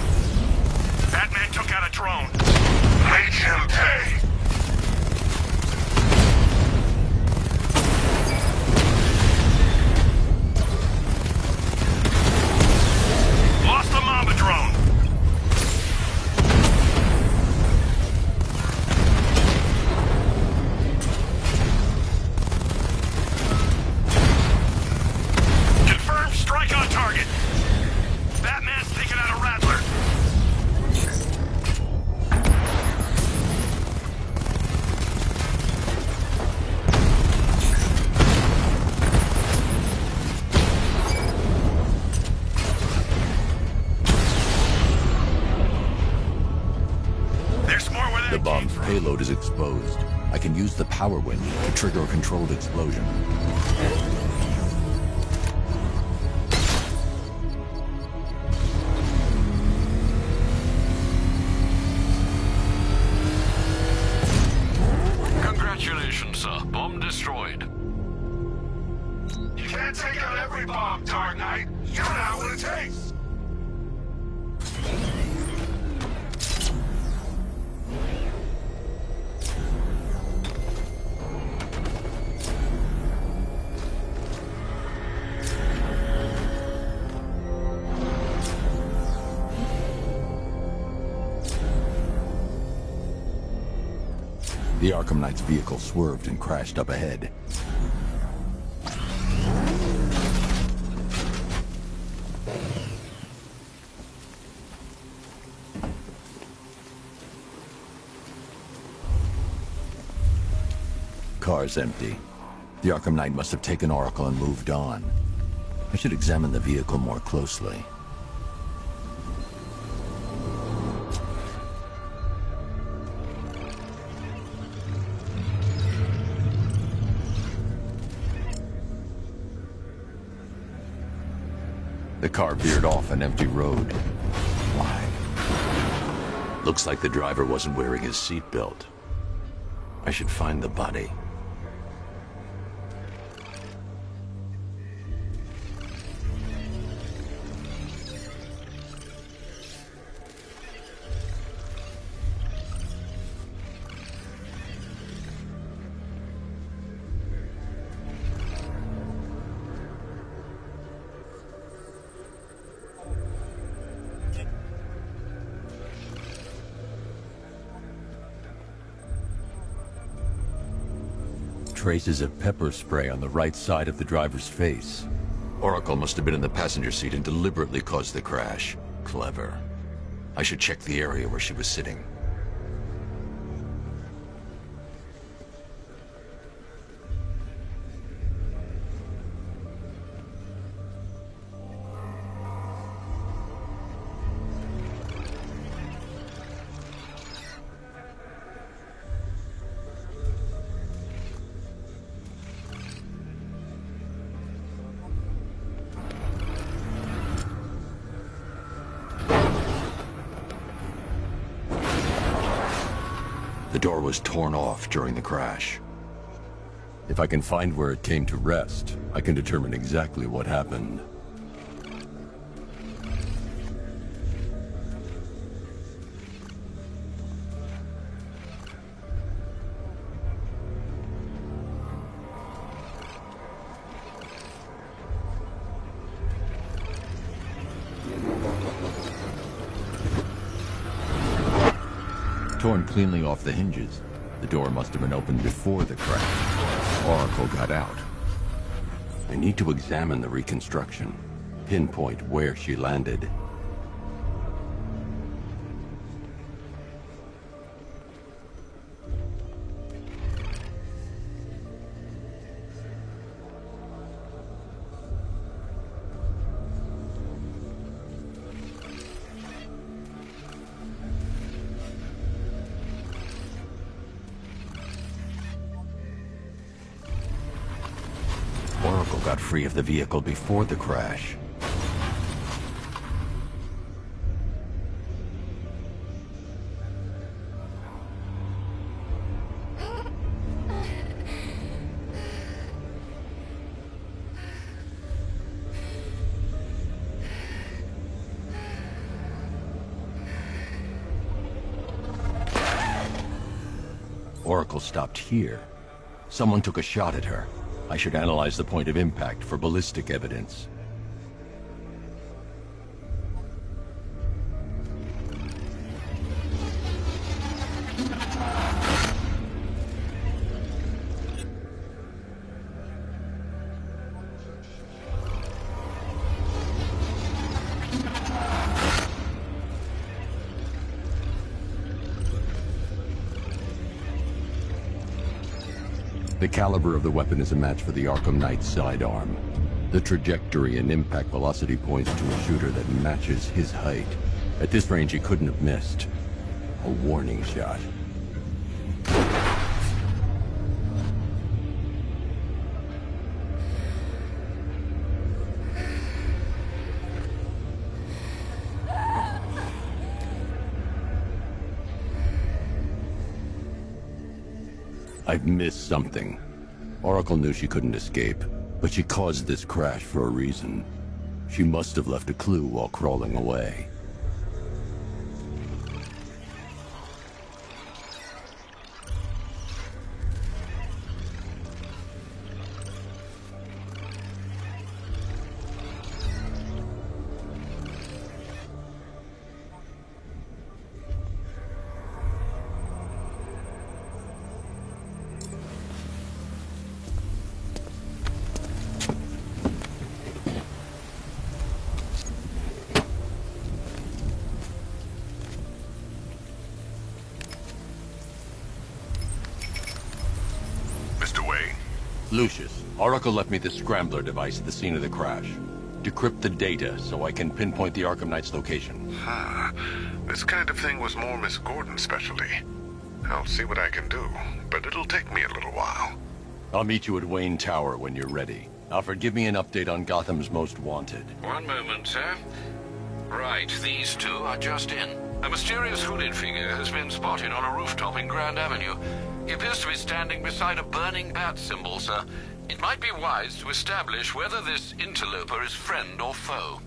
Batman took out a drone. Make him pay! Lost the Mamba drone. Confirmed strike on target. Batman's taking out a Rattler. There's more where that The bomb's payload is exposed. I can use the power winch to trigger a controlled explosion. Congratulations, sir. Bomb destroyed. You can't take out every bomb, Dark Knight. You know what it takes. The Arkham Knight's vehicle swerved and crashed up ahead. Car's empty. The Arkham Knight must have taken Oracle and moved on. I should examine the vehicle more closely. The car veered off an empty road. Why? Looks like the driver wasn't wearing his seatbelt. I should find the body. Traces of pepper spray on the right side of the driver's face. Oracle must have been in the passenger seat and deliberately caused the crash. Clever. I should check the area where she was sitting. The door was torn off during the crash. If I can find where it came to rest, I can determine exactly what happened. torn cleanly off the hinges. The door must have been opened before the crash. Oracle got out. I need to examine the reconstruction, pinpoint where she landed. Oracle got free of the vehicle before the crash. Oracle stopped here. Someone took a shot at her. I should analyze the point of impact for ballistic evidence. The caliber of the weapon is a match for the Arkham Knight's sidearm. The trajectory and impact velocity points to a shooter that matches his height. At this range, he couldn't have missed. A warning shot. I've missed something. Oracle knew she couldn't escape, but she caused this crash for a reason. She must have left a clue while crawling away. Lucius, Oracle left me the Scrambler device at the scene of the crash. Decrypt the data so I can pinpoint the Arkham Knight's location. This kind of thing was more Miss Gordon's specialty. I'll see what I can do, but it'll take me a little while. I'll meet you at Wayne Tower when you're ready. Alfred, give me an update on Gotham's Most Wanted. One moment, sir. Right, these two are just in. A mysterious hooded figure has been spotted on a rooftop in Grand Avenue. He appears to be standing beside a burning bat symbol, sir. It might be wise to establish whether this interloper is friend or foe.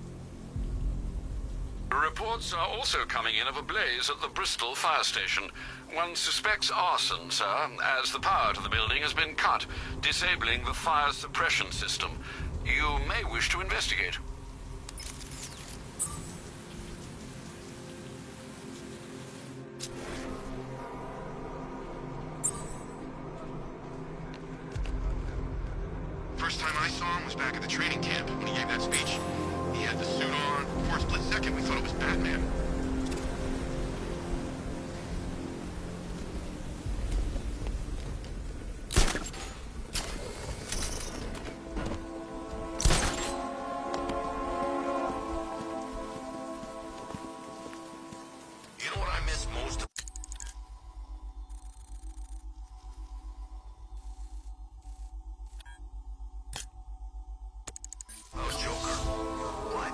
Reports are also coming in of a blaze at the Bristol fire station. One suspects arson, sir, as the power to the building has been cut, disabling the fire suppression system. You may wish to investigate. First time I saw him was back at the training camp when he gave that speech. He had the suit on. For a split second, we thought it was Batman. You know what I miss most? Oh, Joker. What?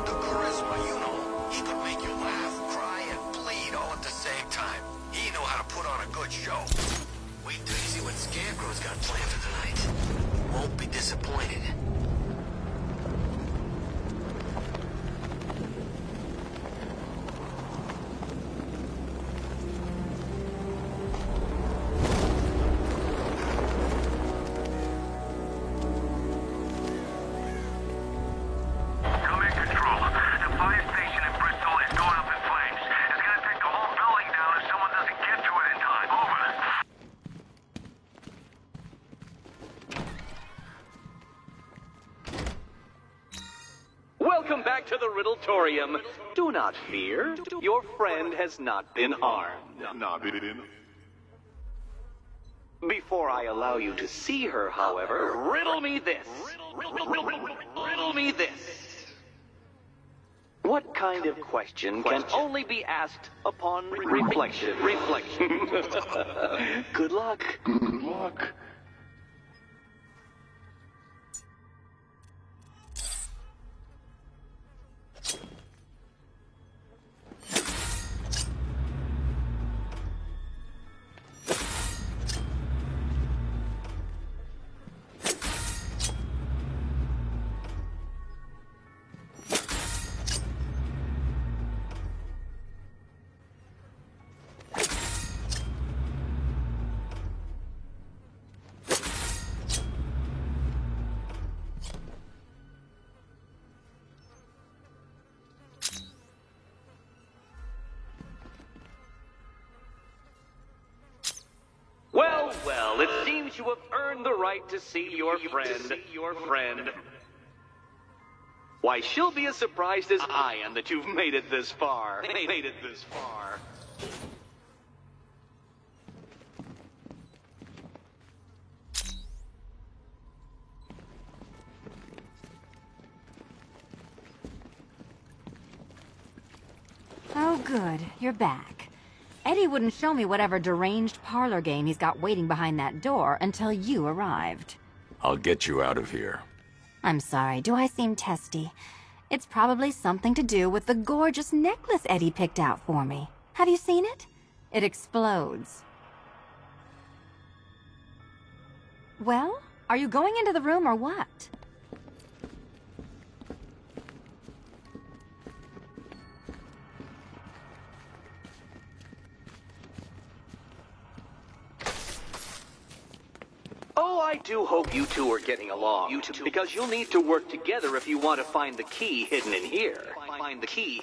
The charisma, you know. He could make you laugh, cry, and bleed all at the same time. He knew how to put on a good show. Wait till you see what Scarecrow's got planned for tonight. Won't be disappointed. Command Control. The fire station in Bristol is going up in flames. It's gonna take the whole building down if someone doesn't Welcome back to the Riddletorium. Do not fear. Your friend has not been harmed. Before I allow you to see her, however, riddle me this. Riddle me this. What kind of question can only be asked upon reflection? Good luck. Good luck. Well, it seems you have earned the right to see your friend. Why, she'll be as surprised as I am that you've made it this far. Oh, good. You're back. Eddie wouldn't show me whatever deranged parlor game he's got waiting behind that door until you arrived. I'll get you out of here. I'm sorry, do I seem testy? It's probably something to do with the gorgeous necklace Eddie picked out for me. Have you seen it? It explodes. Well, are you going into the room or what? Oh, I do hope you two are getting along. Because you'll need to work together if you want to find the key hidden in here. Find the key.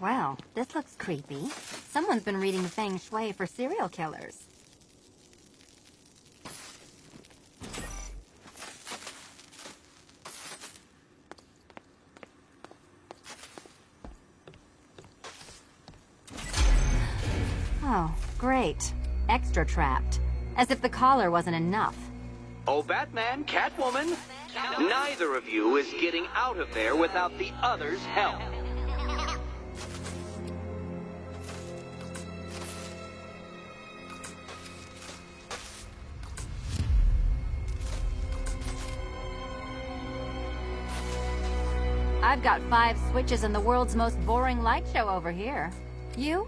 Well, this looks creepy. Someone's been reading Feng Shui for serial killers. Oh, great. Extra trapped. As if the collar wasn't enough. Oh, Batman, Catwoman, neither of you is getting out of there without the other's help. I've got 5 switches in the world's most boring light show over here. You?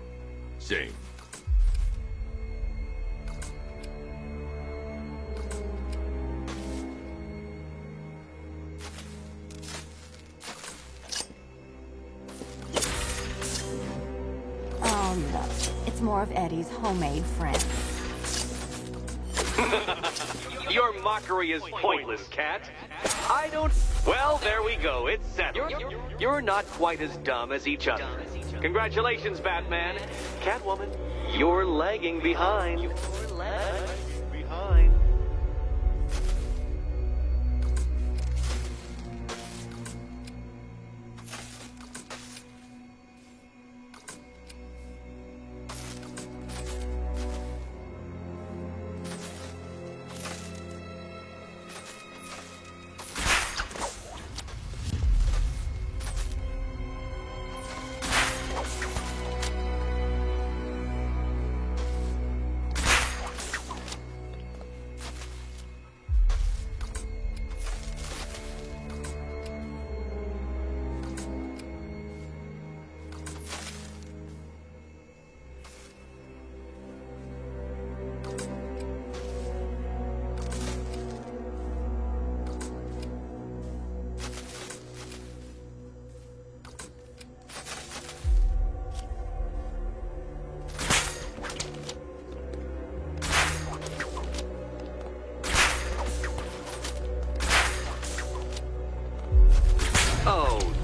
Same. Oh, no. It's more of Eddie's homemade friend. Your mockery is pointless, Cat. I don't... Well, there we go. It's settled. You're not quite as dumb as each other. Congratulations, Batman. Catwoman, you're lagging behind.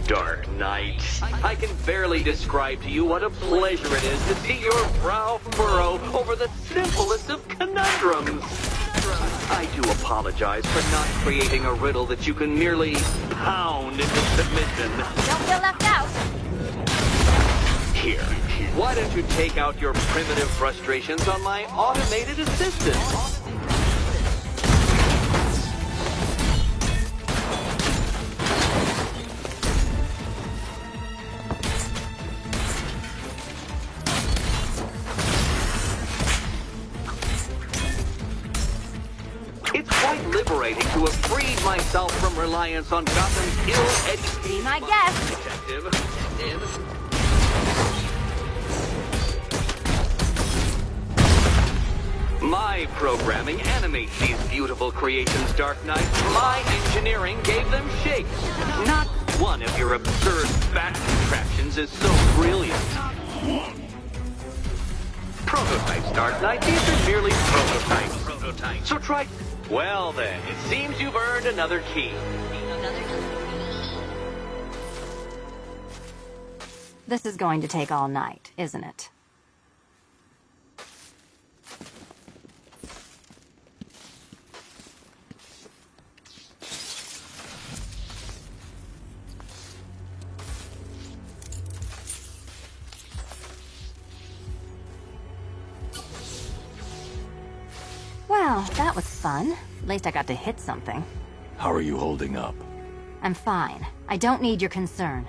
Dark Knight, I can barely describe to you what a pleasure it is to see your brow furrow over the simplest of conundrums. I do apologize for not creating a riddle that you can merely pound into submission. Don't feel left out. Here, why don't you take out your primitive frustrations on my automated assistant? It's quite liberating to have freed myself from reliance on Gotham's ill-educated... Be my guest. Detective. My programming animates these beautiful creations, Dark Knight. My engineering gave them shape. Not one of your absurd bat contraptions is so brilliant. Prototypes, Dark Knight. These are merely prototypes. So try... Well then, it seems you've earned another key. This is going to take all night, isn't it? Well, that was fun. At least I got to hit something. How are you holding up? I'm fine. I don't need your concern.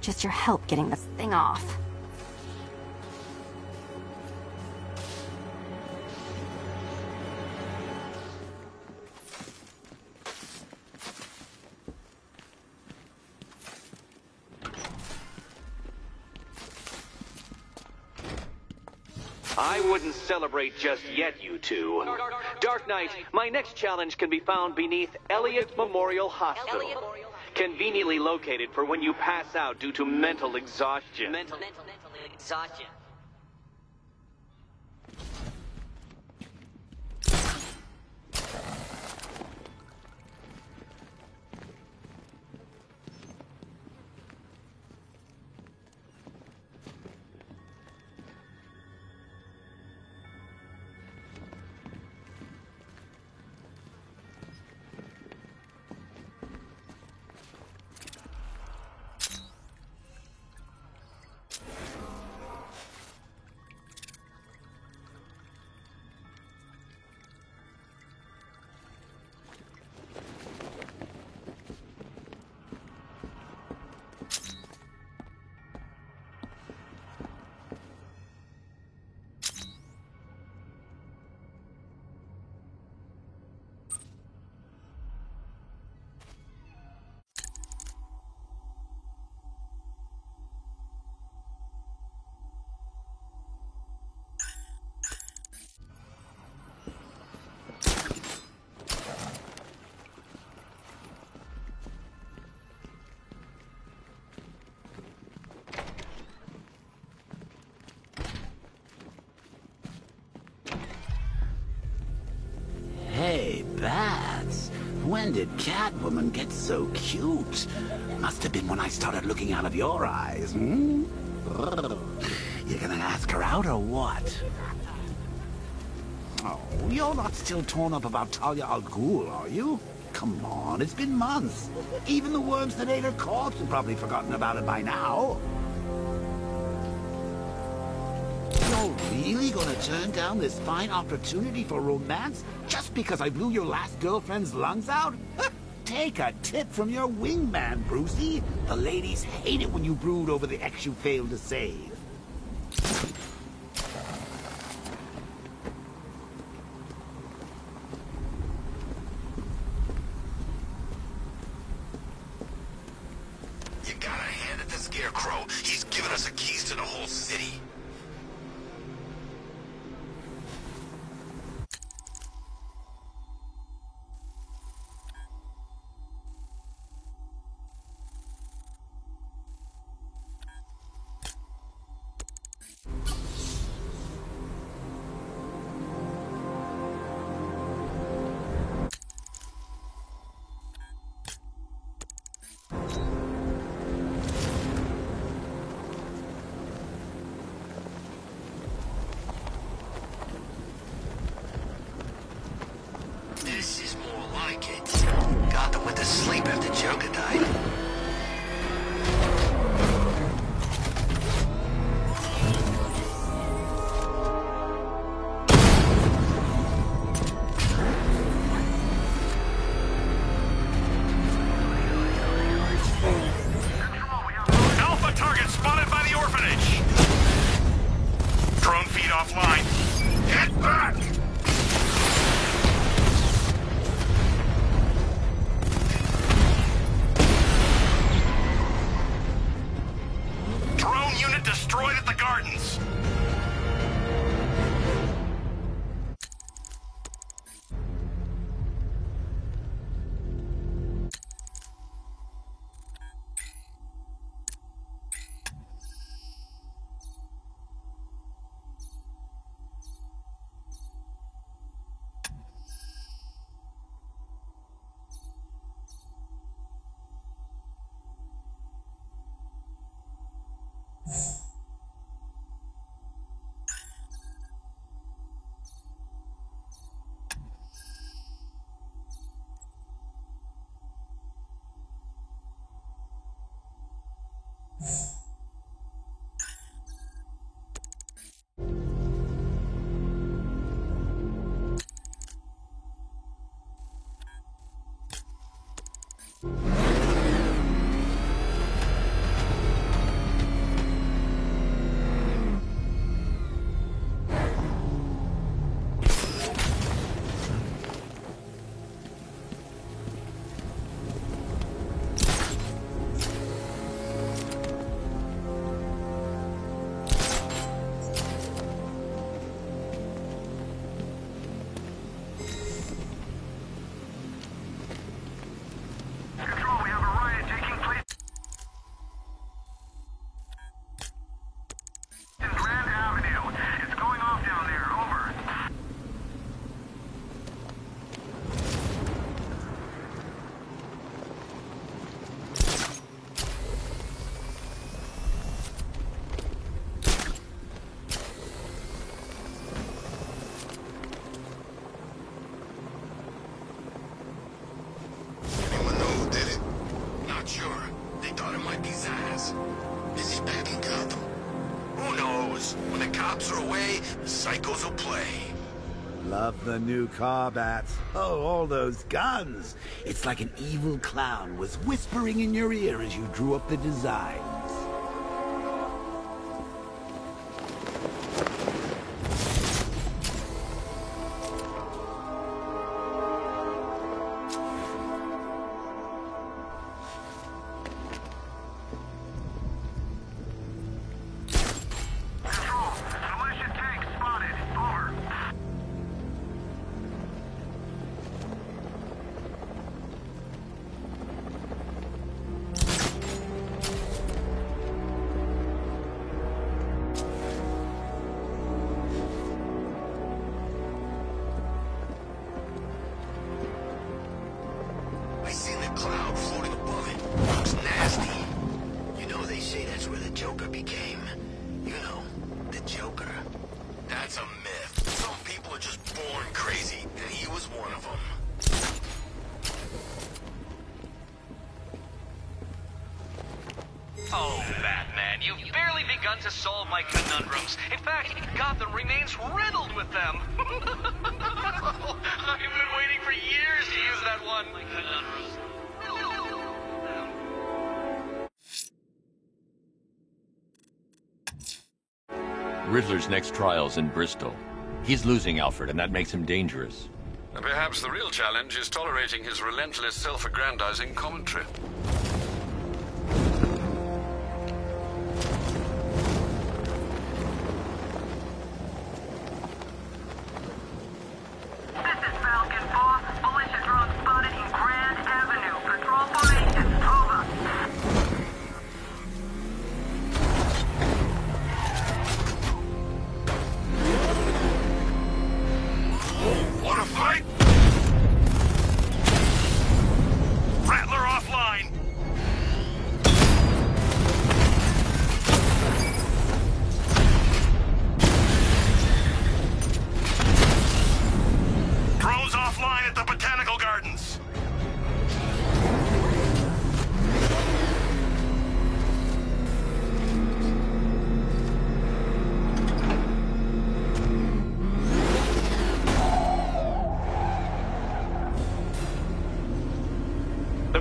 Just your help getting this thing off. I wouldn't celebrate just yet, you two. Dark Knight, my next challenge can be found beneath Elliott Memorial Hospital. Conveniently located for when you pass out due to mental exhaustion. Mental exhaustion. Hey, Bats. When did Catwoman get so cute? Must have been when I started looking out of your eyes, hmm? You gonna ask her out or what? Oh, you're not still torn up about Talia al Ghul, are you? Come on, it's been months. Even the worms that ate her corpse have probably forgotten about it by now. You're really gonna turn down this fine opportunity for romance just because I blew your last girlfriend's lungs out? Take a tip from your wingman, Brucey. The ladies hate it when you brood over the ex you failed to save. You gotta hand it to Scarecrow. He's given us the keys to the whole city. like it. Gotham went to sleep after Joker died. Alpha target spotted by the orphanage. Drone feed offline. Get back! Drone unit destroyed at the gardens. Psychos will play. Love the new car, Bats. Oh, all those guns. It's like an evil clown was whispering in your ear as you drew up the designs. Oh, Batman, you've barely begun to solve my conundrums. In fact, Gotham remains riddled with them. I've been waiting for years to use that one. Riddler's next trial's in Bristol. He's losing Alfred, and that makes him dangerous. Perhaps the real challenge is tolerating his relentless self-aggrandizing commentary. Rattler offline!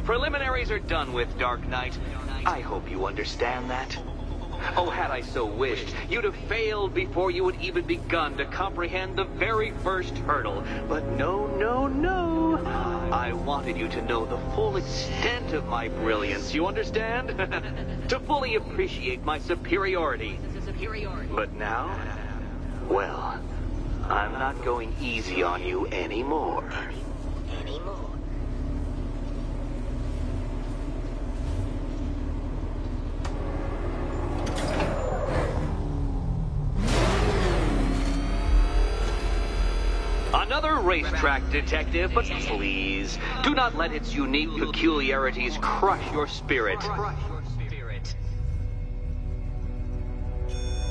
Preliminaries are done with, Dark Knight. I hope you understand that. Oh, had I so wished, you'd have failed before you had even begun to comprehend the very first hurdle. But no, no, no. I wanted you to know the full extent of my brilliance, you understand? To fully appreciate my superiority. But now, well, I'm not going easy on you anymore. Another racetrack, detective, but please, do not let its unique peculiarities crush your spirit.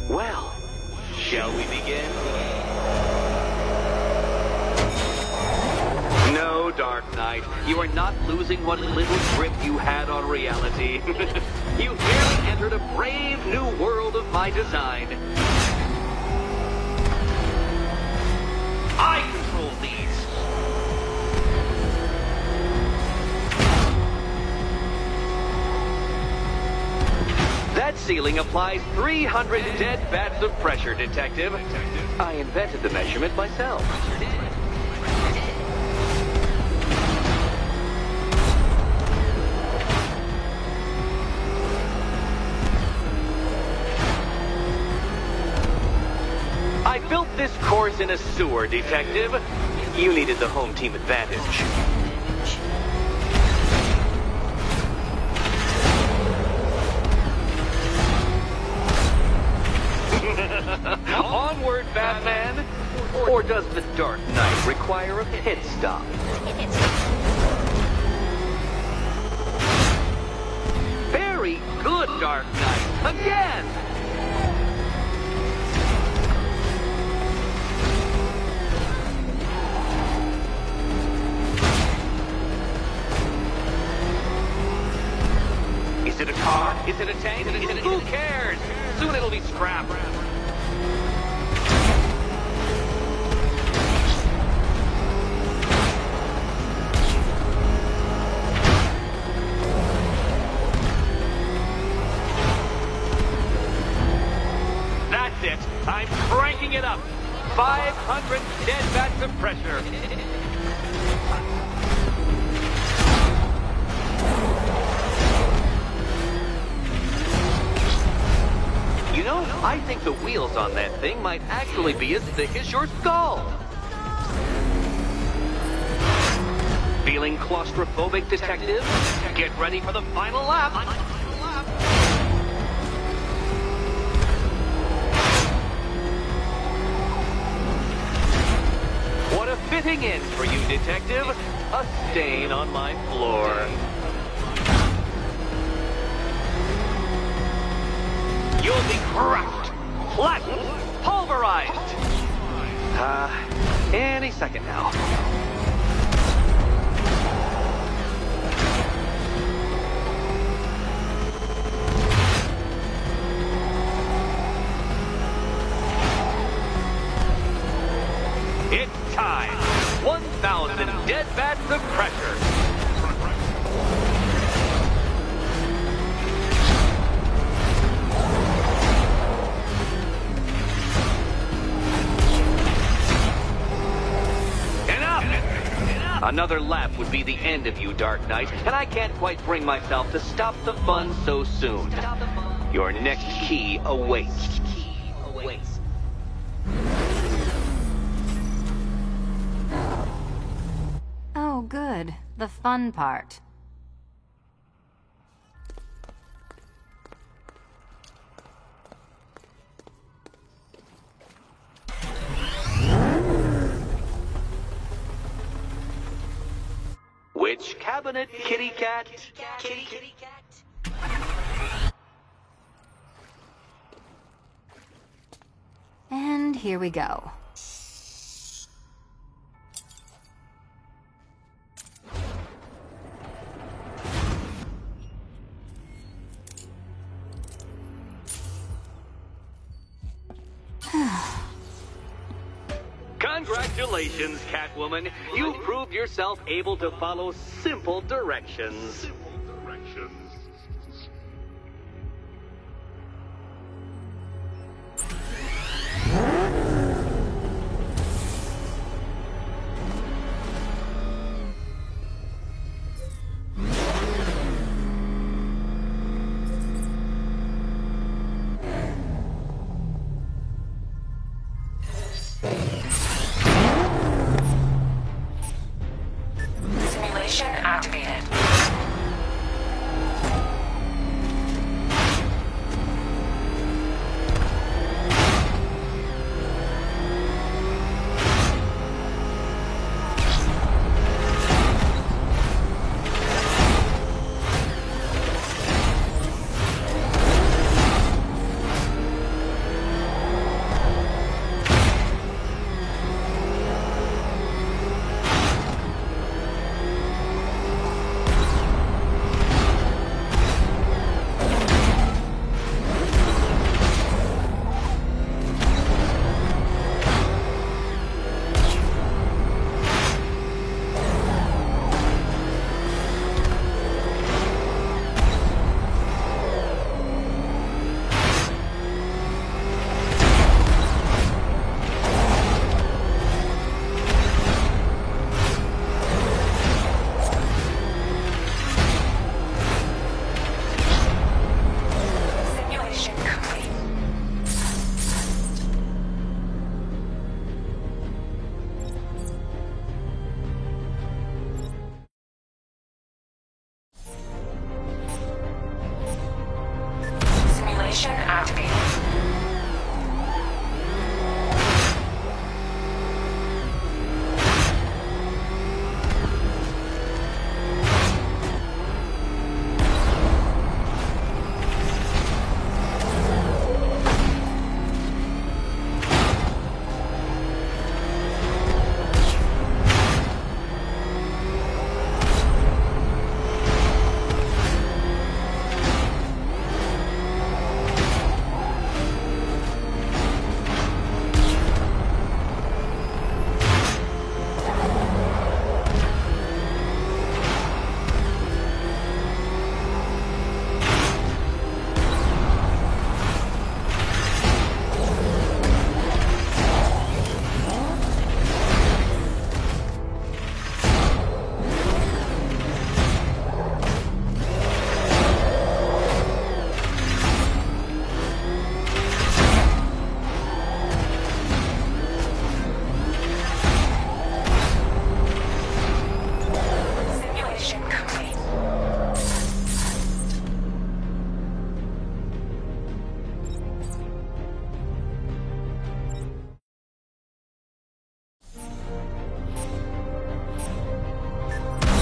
Well, shall we begin? No, Dark Knight, you are not losing what little grip you had on reality. You merely entered a brave new world of my design. I control these. That ceiling applies 300 dead bats of pressure, Detective. I invented the measurement myself. I built this course in a sewer, Detective. You needed the home team advantage. Onward, Batman! Or does the Dark Knight require a pit stop? Very good, Dark Knight. Again! Is it a car? Is it a tank? Who cares? Soon it'll be scrapped. That's it. I'm cranking it up. 500 dead bats of pressure. You know, I think the wheels on that thing might actually be as thick as your skull. Feeling claustrophobic, Detective? Get ready for the final lap. What a fitting end for you, Detective. A stain on my floor. You'll be crushed, flattened, pulverized. Any second now. It's time. 1,000 dead bats of pressure. Another lap would be the end of you, Dark Knight, and I can't quite bring myself to stop the fun so soon. Your next key awaits. Oh, good. The fun part. Which cabinet, kitty cat? Kitty cat? And here we go. Congratulations, Catwoman. You proved yourself able to follow simple directions. Simulation activated. Simulation activated. Simulation complete.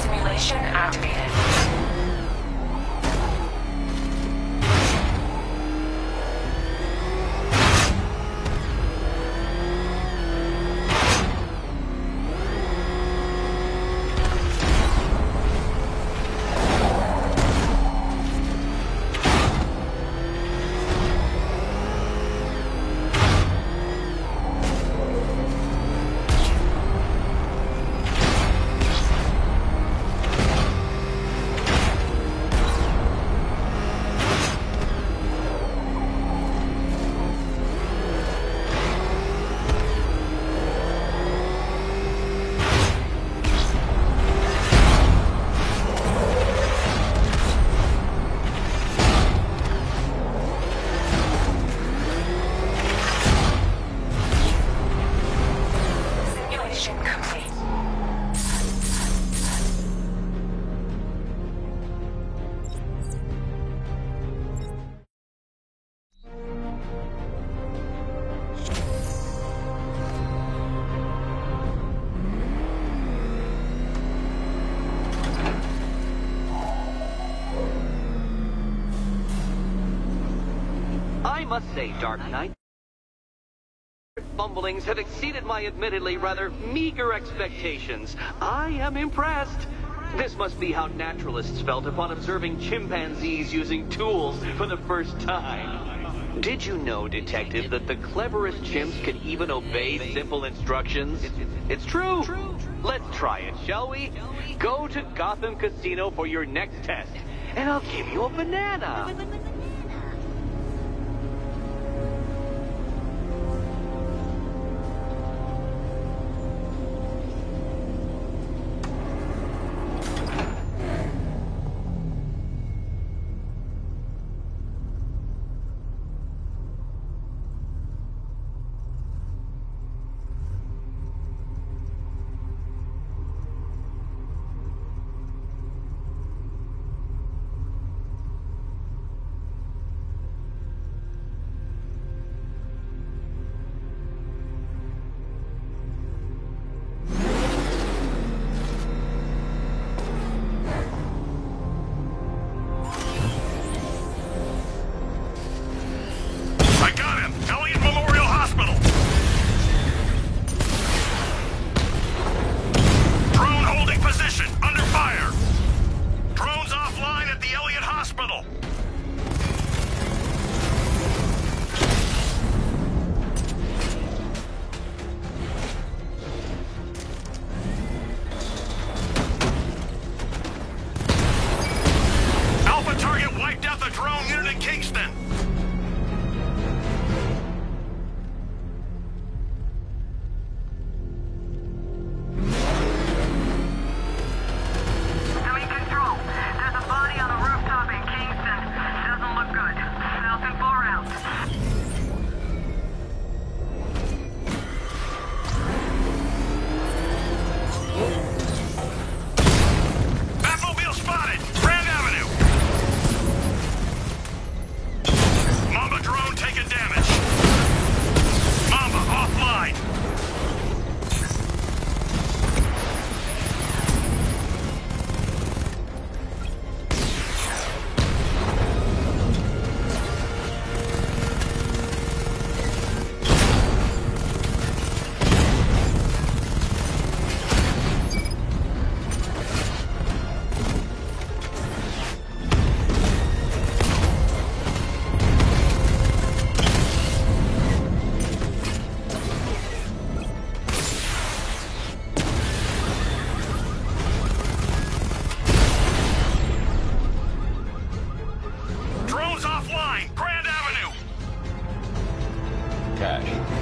Simulation activated. Simulation complete. I must say, Dark Knight, fumblings have exceeded my admittedly rather meager expectations. I am impressed. This must be how naturalists felt upon observing chimpanzees using tools for the first time. Did you know, Detective, that the cleverest chimps can even obey simple instructions? It's true. Let's try it, shall we? Go to Gotham Casino for your next test, and I'll give you a banana.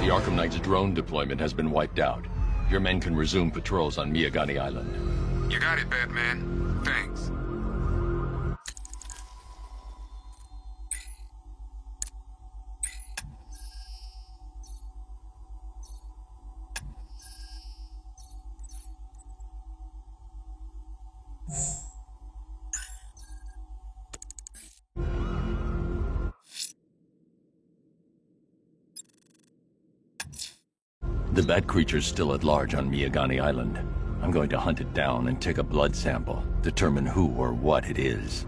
The Arkham Knight's drone deployment has been wiped out. Your men can resume patrols on Miagani Island. You got it, Batman. Thanks. The Bat creature's still at large on Miagani Island. I'm going to hunt it down and take a blood sample, determine who or what it is.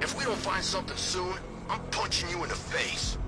If we don't find something soon, I'm punching you in the face.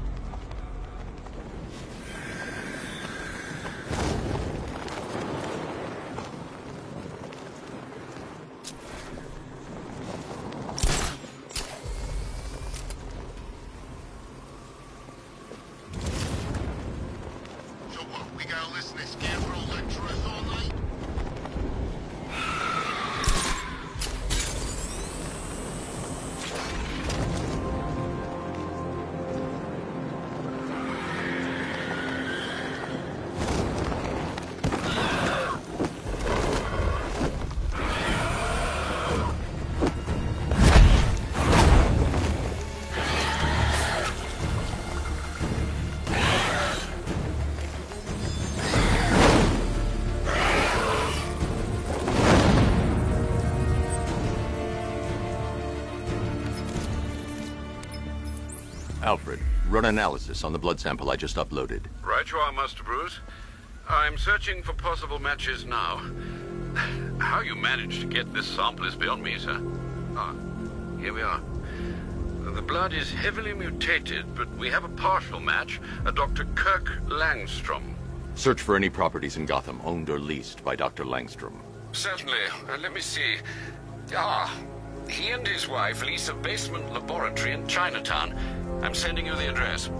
Alfred, run analysis on the blood sample I just uploaded. Right you are, Master Bruce. I'm searching for possible matches now. How you managed to get this sample is beyond me, sir. Ah, here we are. The blood is heavily mutated, but we have a partial match, a Dr. Kirk Langstrom. Search for any properties in Gotham owned or leased by Dr. Langstrom. Certainly. Let me see. He and his wife lease a basement laboratory in Chinatown. I'm sending you the address.